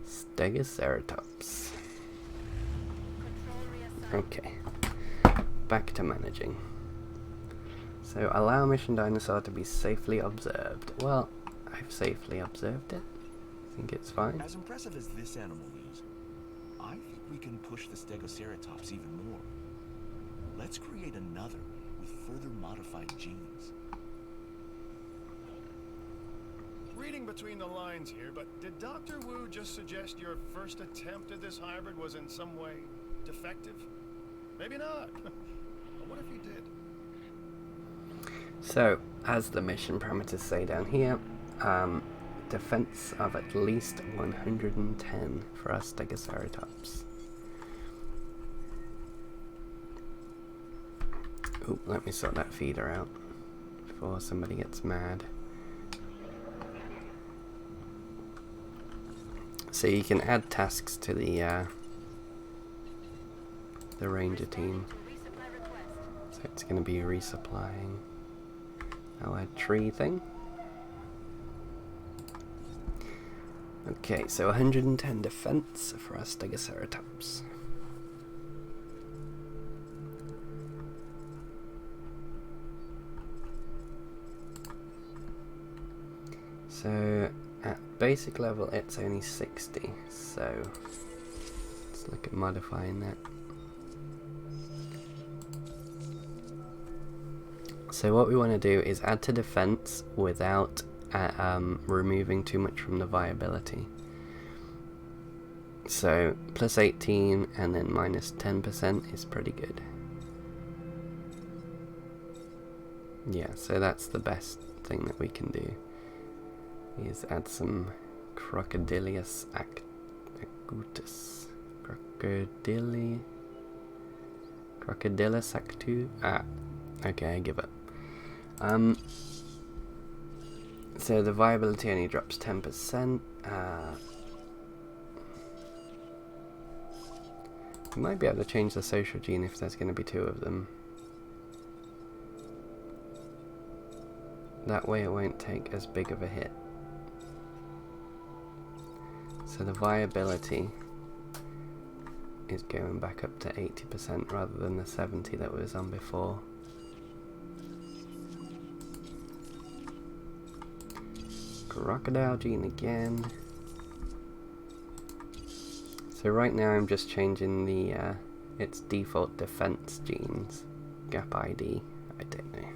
Stegoceratops. Okay, back to managing. So, allow mission dinosaur to be safely observed. Well, I've safely observed it. I think it's fine. As impressive as this animal is, I think we can push the Stegoceratops even more. Let's create another with further modified genes. Reading between the lines here, but did Dr. Wu just suggest your first attempt at this hybrid was in some way defective? Maybe not. But what if he did? So, as the mission parameters say down here, defense of at least 110 for our Stegoceratops. Oh, let me sort that feeder out before somebody gets mad. So you can add tasks to the ranger team. So it's going to be resupplying our tree thing. Okay, so 110 defense for our Stegoceratops. So at basic level it's only 60, so let's look at modifying that. So what we want to do is add to defense without removing too much from the viability. So plus 18 and then minus 10% is pretty good. Yeah, so that's the best thing that we can do, is add some Crocodilius acutus. Crocodilus actu. Okay, I give up. So the viability only drops 10%. We might be able to change the social gene if there's going to be 2 of them. That way it won't take as big of a hit. So the viability is going back up to 80% rather than the 70 that was on before. Crocodile gene again. So right now I'm just changing the its default defense genes. Gap ID, I don't know.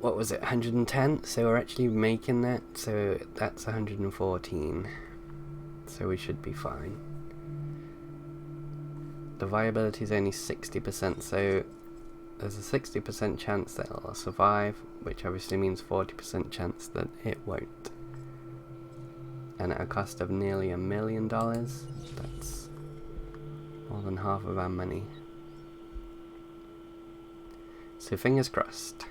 What was it, 110? So we're actually making that, so that's 114. So we should be fine. The viability is only 60%, so there's a 60% chance that it'll survive, which obviously means 40% chance that it won't. And at a cost of nearly $1 million, that's more than half of our money. So fingers crossed.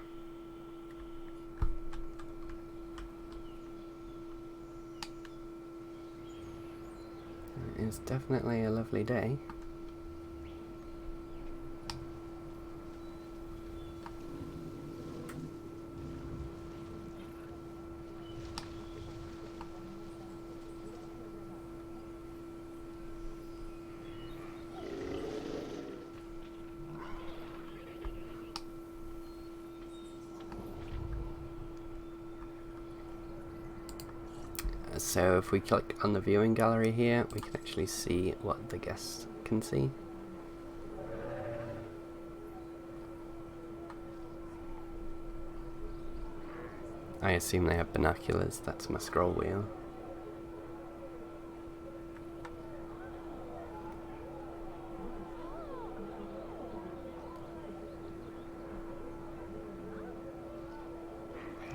It's definitely a lovely day. So if we click on the viewing gallery here, we can actually see what the guests can see. I assume they have binoculars, that's my scroll wheel.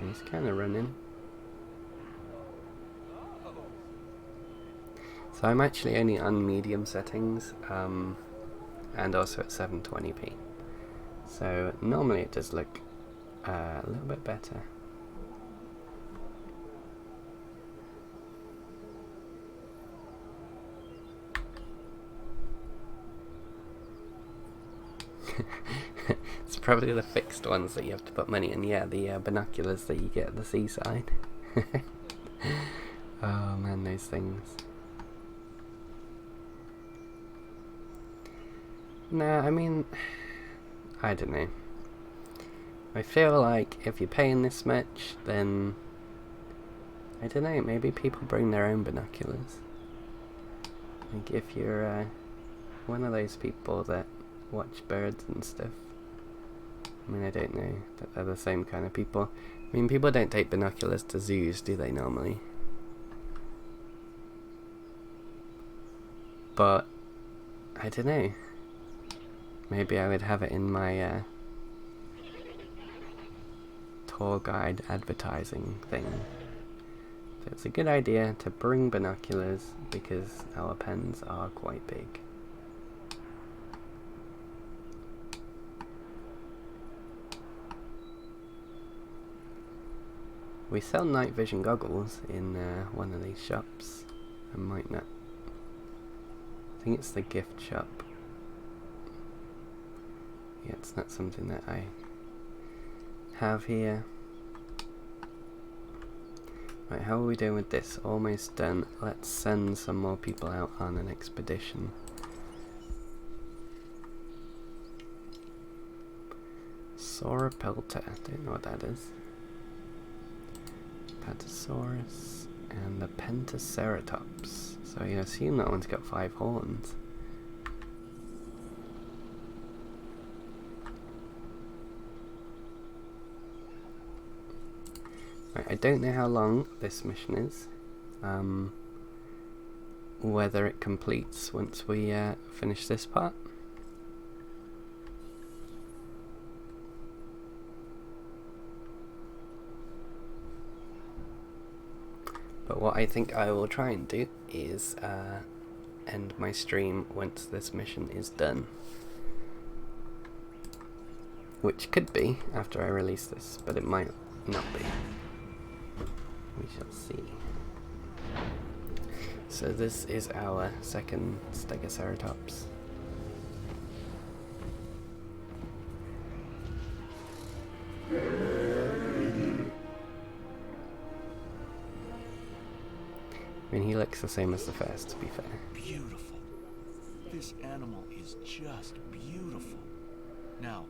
He's kind of running. So I'm actually only on medium settings, and also at 720p. So normally it does look a little bit better. It's probably the fixed ones that you have to put money in. Yeah, the binoculars that you get at the seaside. Oh man, those things. No, I mean, I don't know. I feel like if you're paying this much, then I don't know, maybe people bring their own binoculars. Like if you're one of those people that watch birds and stuff. I mean, I don't know that they're the same kind of people. I mean, people don't take binoculars to zoos, do they, normally? But I don't know. Maybe I would have it in my tour guide advertising thing. So it's a good idea to bring binoculars because our pens are quite big. We sell night vision goggles in one of these shops. I might not. I think it's the gift shop. Yeah, it's not something that I have here. Right, how are we doing with this? Almost done. Let's send some more people out on an expedition. Sauropelta, don't know what that is. Patasaurus and the Pentaceratops. So you assume that one's got 5 horns. Right, I don't know how long this mission is. Whether it completes once we finish this part. But what I think I will try and do is end my stream once this mission is done. Which could be after I release this, but it might not be. We shall see. So this is our second Stegoceratops. I mean, he looks the same as the first, to be fair. Beautiful. This animal is just beautiful. Now,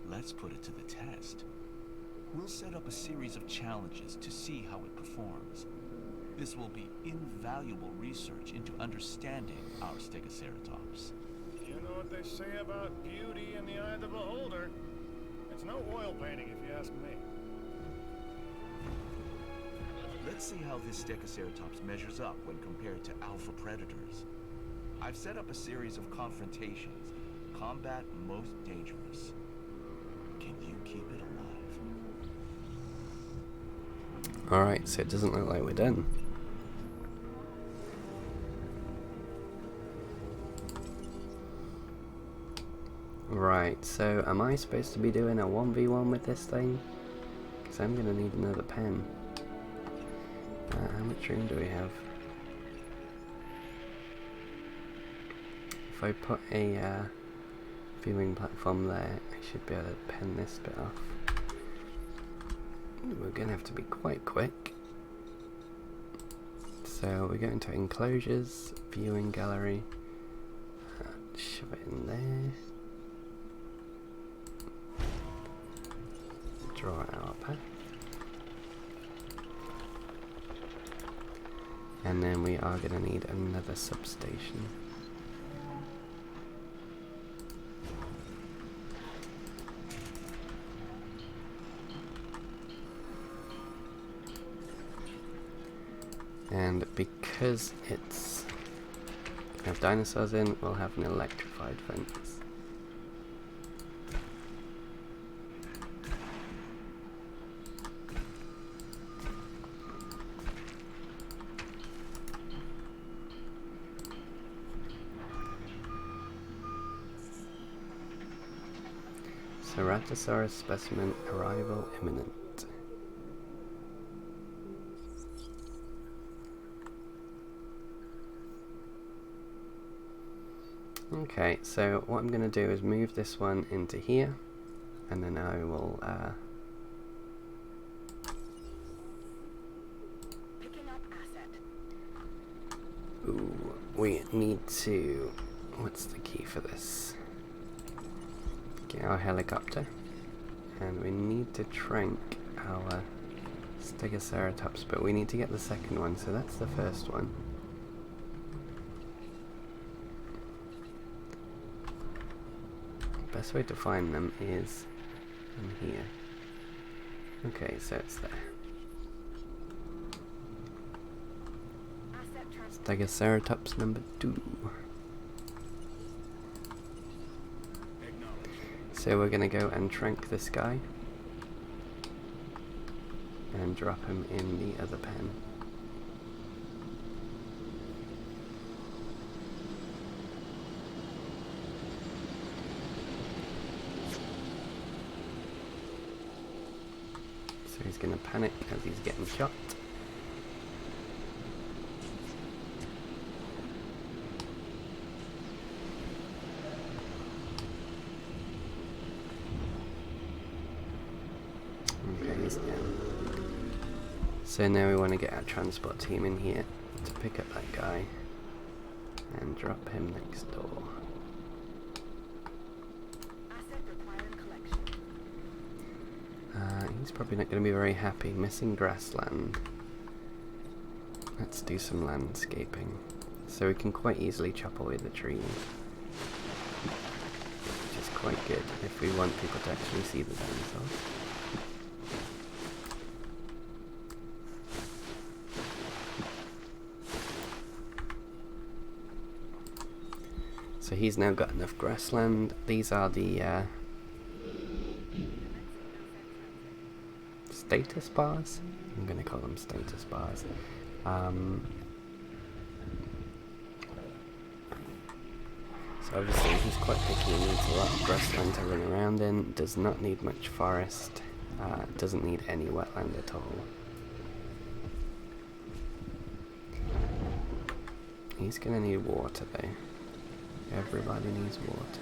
let's put it to the test. We'll set up a series of challenges to see how it performs. This will be invaluable research into understanding our Stegoceratops. You know what they say about beauty in the eye of the beholder. It's no oil painting, if you ask me. Let's see how this Stegoceratops measures up when compared to alpha predators. I've set up a series of confrontations. Combat most dangerous. Can you keep it alive? Alright, so it doesn't look like we're done. Right, so am I supposed to be doing a 1v1 with this thing? Because I'm going to need another pen. How much room do we have? If I put a viewing platform there, I should be able to pen this bit off. We're going to have to be quite quick. So we go into enclosures, viewing gallery, shove it in there. Draw our path. And then we are going to need another substation. And because it's gonna have dinosaurs in, we'll have an electrified fence. Ceratosaurus specimen arrival imminent. Okay, so what I'm going to do is move this one into here, and then I will Picking up asset. ooh, we need to, what's the key for this? Get our helicopter, and we need to trank our Stegoceratops, but we need to get the second one, so that's the first one. Best way to find them is in here. Okay, so it's there. Stegoceratops number 2. So we're gonna go and trank this guy and drop him in the other pen. So he's gonna panic as he's getting shot. Okay, he's down. So now we want to get our transport team in here to pick up that guy and drop him next door. Asset requiring collection. He's probably not going to be very happy. Missing grassland. Let's do some landscaping. So we can quite easily chop away the trees, which is quite good if we want people to actually see the dinosaurs. So he's now got enough grassland. These are the status bars. I'm going to call them status bars. So obviously he's quite picky and needs a lot of grassland to run around in. Does not need much forest. Doesn't need any wetland at all. He's going to need water though. Everybody needs water.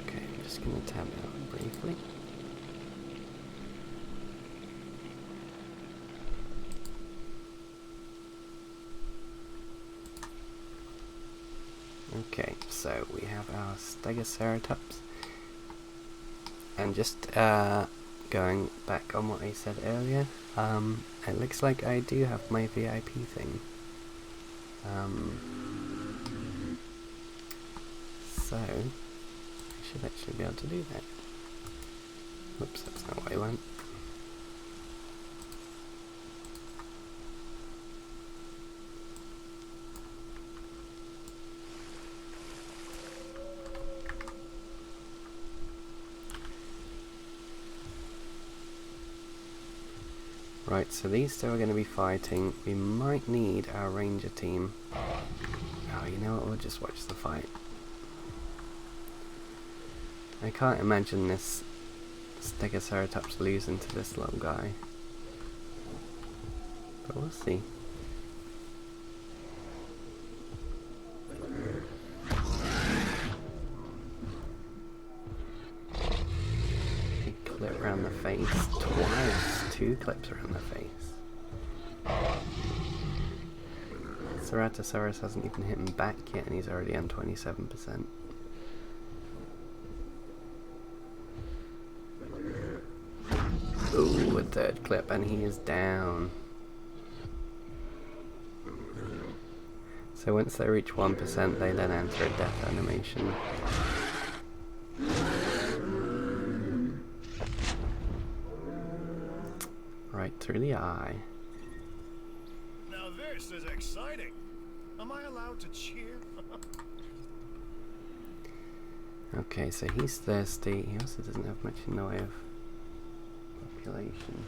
Okay, I'm just going to tab out briefly. Okay, so we have our Stegoceratops. And just going back on what I said earlier, it looks like I do have my VIP thing. So I should actually be able to do that. Whoops, that's not what I want. Right, so these two are going to be fighting. We might need our ranger team. Oh, you know what, we'll just watch the fight. I can't imagine this Stegoceratops losing to this little guy. But we'll see. Big clip around the face twice. 2 clips around the face. Ceratosaurus hasn't even hit him back yet and he's already on 27%. Ooh, a third clip, and he is down. So once they reach 1%, they then enter a death animation. Right through the eye. Now this is exciting. Am I allowed to cheer? Okay, so he's thirsty. He also doesn't have much in the way of population.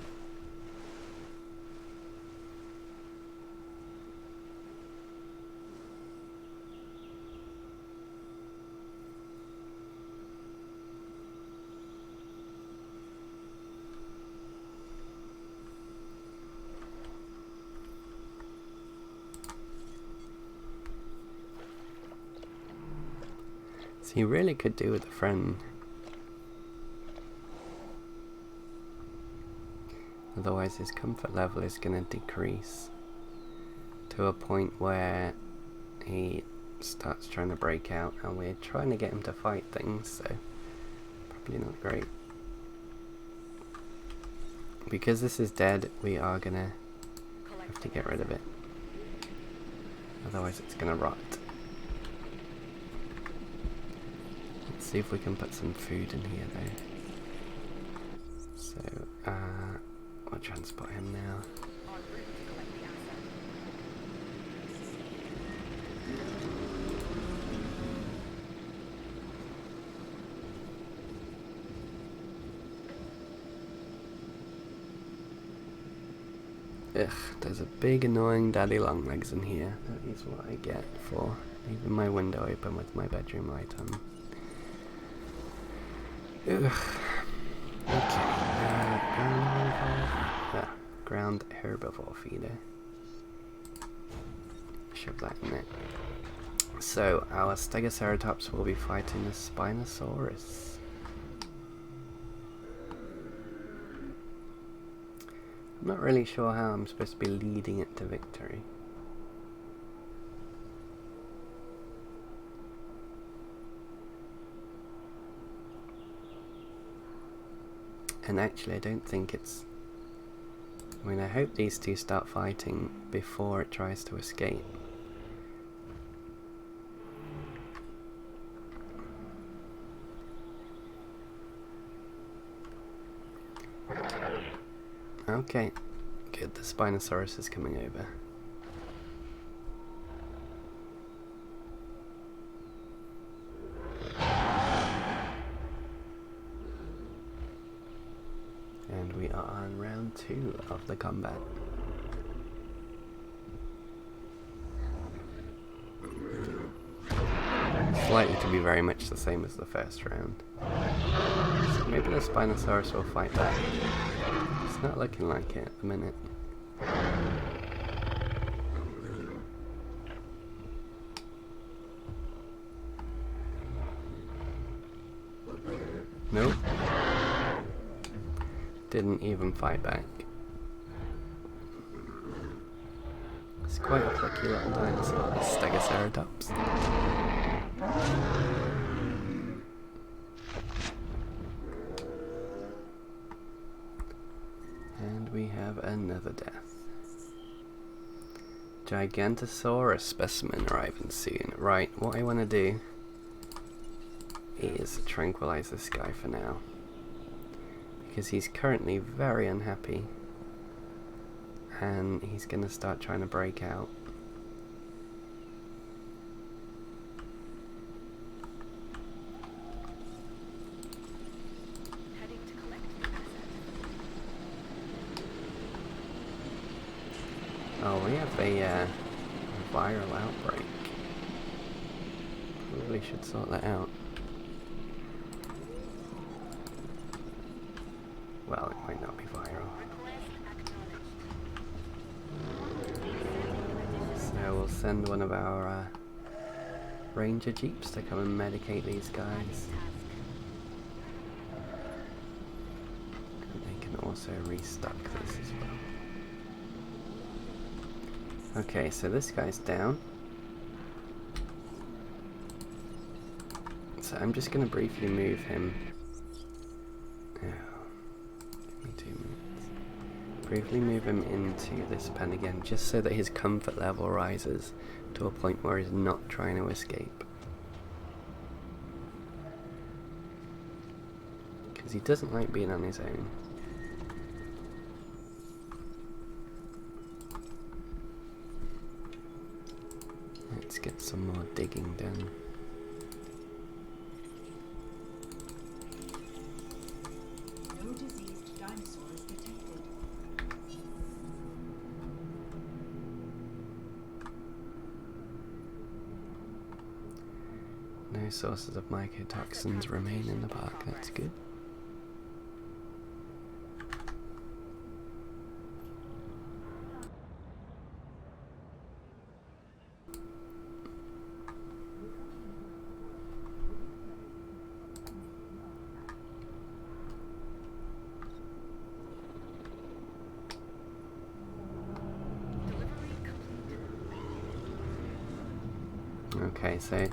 So you really could do with a friend. Otherwise his comfort level is going to decrease to a point where he starts trying to break out, and we're trying to get him to fight things, so probably not great. Because this is dead, we are going to have to get rid of it. Otherwise it's going to rot. Let's see if we can put some food in here though. So, I'll transport him now. Ugh, there's a big annoying daddy longlegs in here. That is what I get for leaving my window open with my bedroom light on. Ugh. Okay, ground herbivore feeder. Shove that in it. So, our Stegoceratops will be fighting the Spinosaurus. I'm not really sure how I'm supposed to be leading it to victory. And actually I don't think it's... I mean, I hope these two start fighting before it tries to escape. Okay, good, the Spinosaurus is coming over. And we are on round 2 of the combat. It's likely to be very much the same as the first round. So maybe the Spinosaurus will fight back. It's not looking like it at the minute. Nope. Didn't even fight back. It's quite a plucky little dinosaur, this Stegoceratops. And we have another death. Gigantosaurus specimen arriving soon. Right, what I want to do is tranquilize this guy for now, because he's currently very unhappy and he's going to start trying to break out. Heading to collect the asset. Oh, we have a viral outbreak. Probably should sort that out. Well, it might not be viral. So we'll send one of our ranger jeeps to come and medicate these guys. And they can also restock this as well. Okay, so this guy's down. So I'm just going to briefly move him. Oh, give me 2 minutes. Briefly move him into this pen again, just so that his comfort level rises to a point where he's not trying to escape. Because he doesn't like being on his own. Let's get some more digging done. No diseased dinosaurs detected. No sources of mycotoxins remain in the park, that's good. Okay, so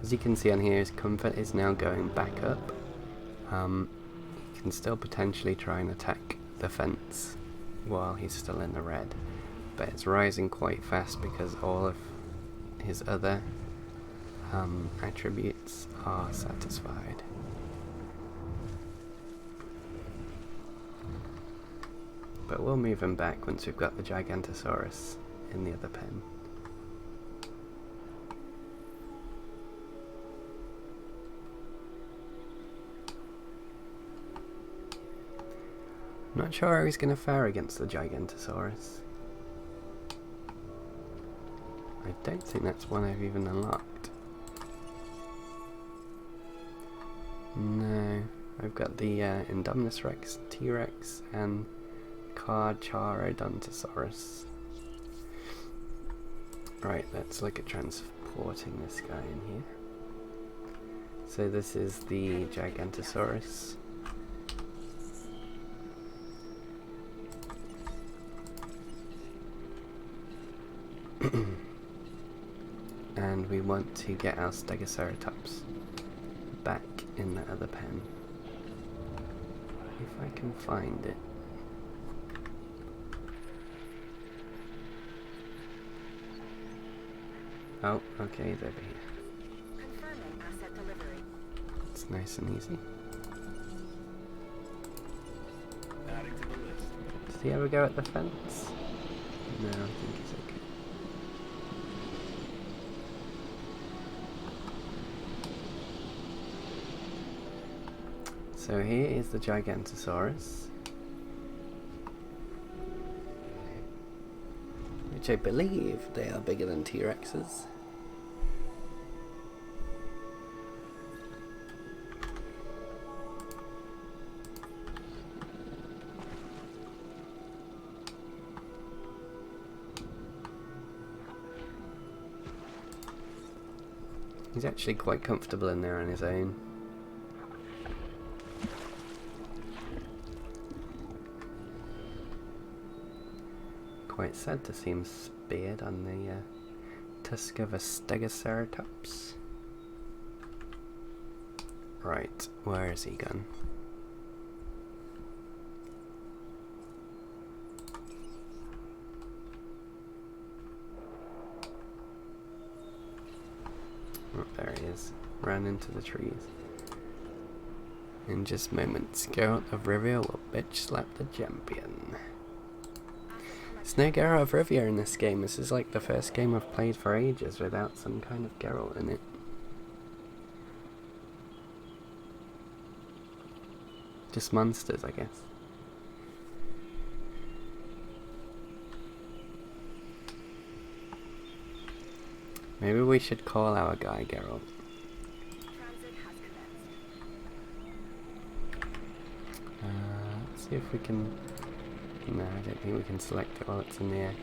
as you can see on here, his comfort is now going back up. He can still potentially try and attack the fence while he's still in the red, but it's rising quite fast because all of his other attributes are satisfied. But we'll move him back once we've got the Gigantosaurus in the other pen. Not sure how he's going to fare against the Gigantosaurus. I don't think that's one I've even unlocked. No, I've got the Indominus Rex, T-Rex, and Carcharodontosaurus. Right, let's look at transporting this guy in here. So this is the Gigantosaurus. And we want to get our Stegoceratops back in the other pen. If I can find it. Oh, okay, he's over here. Confirming asset delivery. It's nice and easy. Adding to the list. Does he ever go at the fence? No, I think he's okay. So here is the Gigantosaurus, which I believe they are bigger than T-Rexes. He's actually quite comfortable in there on his own. Quite sad to see him speared on the tusk of a Stegoceratops. Right, where is he gone? Oh, there he is. Ran into the trees. In just moments, Geralt of Rivia will bitch slap the champion. There's no Geralt of Rivia in this game. This is like the first game I've played for ages without some kind of Geralt in it. Just monsters, I guess. Maybe we should call our guy Geralt. Transit has commenced. Let's see if we can... No, I don't think we can select it while it's in the air.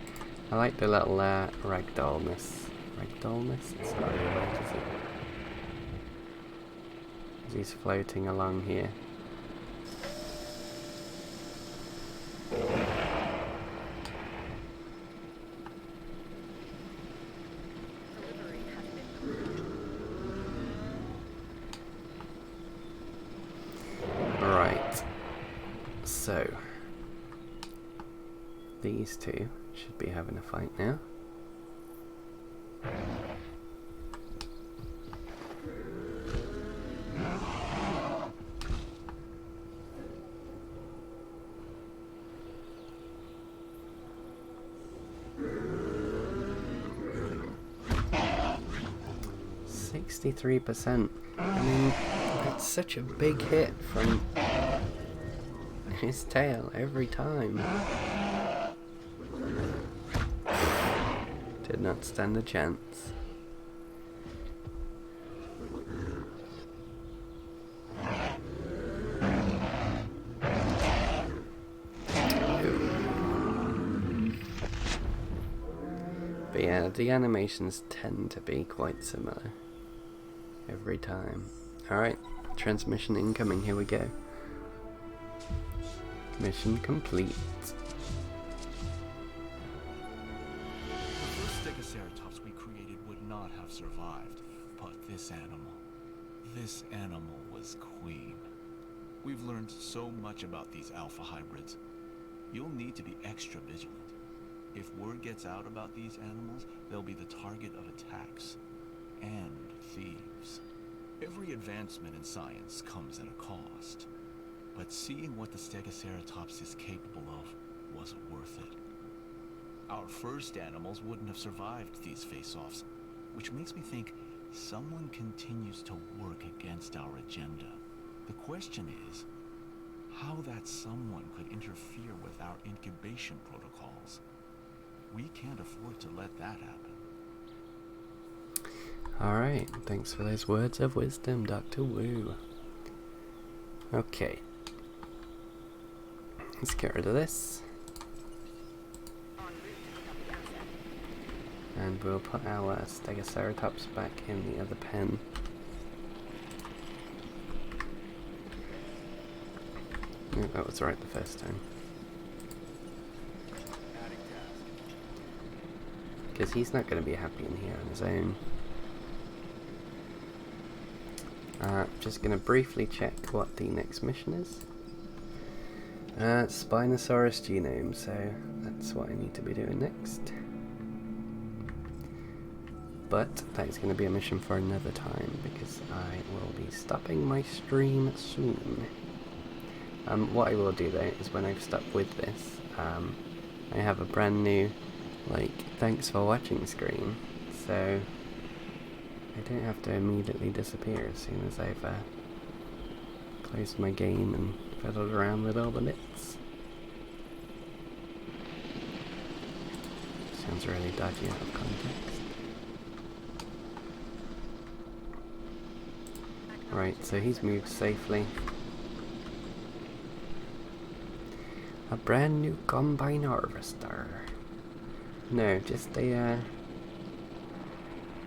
I like the little ragdollness. Ragdollness? It's not really right, is it? As he's floating along here. Delivery has been delivered. Right. So. these two should be having a fight now. 63%. I mean, that's such a big hit from his tail every time. Did not stand a chance. But yeah, the animations tend to be quite similar every time. Alright, transmission incoming, here we go. Mission complete. The first Stegoceratops we created would not have survived, but this animal was queen. We've learned so much about these alpha hybrids. You'll need to be extra vigilant. If word gets out about these animals, they'll be the target of attacks and thieves. Every advancement in science comes at a cost, but seeing what the Stegoceratops is capable of wasn't worth it. Our first animals wouldn't have survived these face-offs, which makes me think someone continues to work against our agenda. The question is, how that someone could interfere with our incubation protocols. We can't afford to let that happen. Alright, thanks for those words of wisdom, Dr. Wu. Okay. Let's get rid of this. And we'll put our Stegoceratops back in the other pen. Yeah, that was right the first time. Because he's not going to be happy in here on his own. Just going to briefly check what the next mission is. Spinosaurus genome, so that's what I need to be doing next. But that is going to be a mission for another time, because I will be stopping my stream soon. What I will do though is when I've stopped with this, I have a brand new, like, thanks for watching screen, so I don't have to immediately disappear as soon as I've closed my game and fiddled around with all the bits. Sounds really dodgy out of context. Right, so he's moved safely. A brand new combine harvester. No, just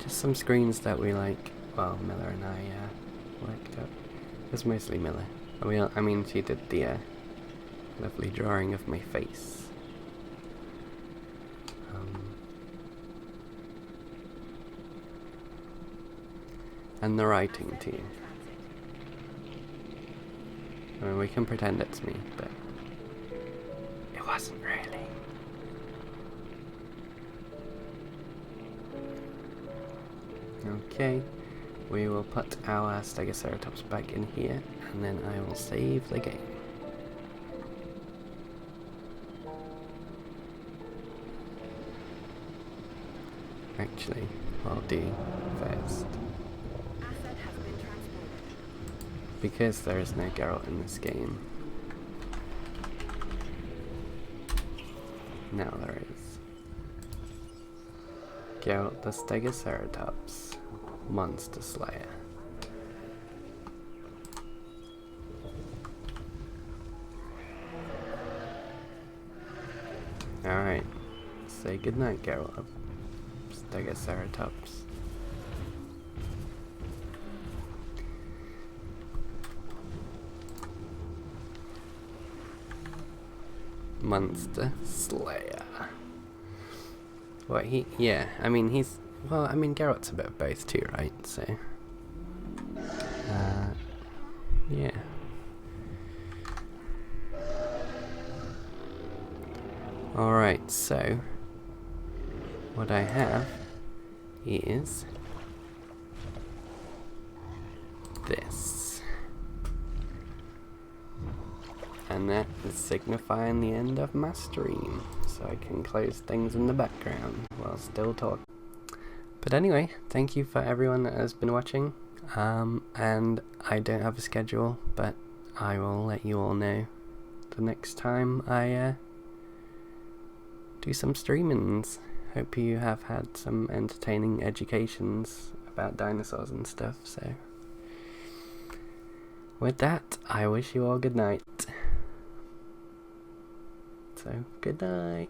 some screens that we like. Well, Miller and I worked up. It was mostly Miller. I mean, she did the lovely drawing of my face. And the writing too. I mean, we can pretend it's me, but it wasn't really. Okay, we will put our Stegoceratops back in here, and then I will save the game. Actually, what I'll do first, Asset has been transported. because there is no Geralt in this game, now there is. Geralt the Stegoceratops, Monster Slayer. Alright, say goodnight, Geralt, Stegoceratops. Monster Slayer. What, yeah, I mean, Geralt's a bit of both too, right, so, yeah. Alright, so what I have is this. And that is signifying the end of my stream, so I can close things in the background while still talking. But anyway, thank you for everyone that has been watching, and I don't have a schedule, but I will let you all know the next time I do some streamings. Hope you have had some entertaining educations about dinosaurs and stuff, so with that, I wish you all good night. So, good night.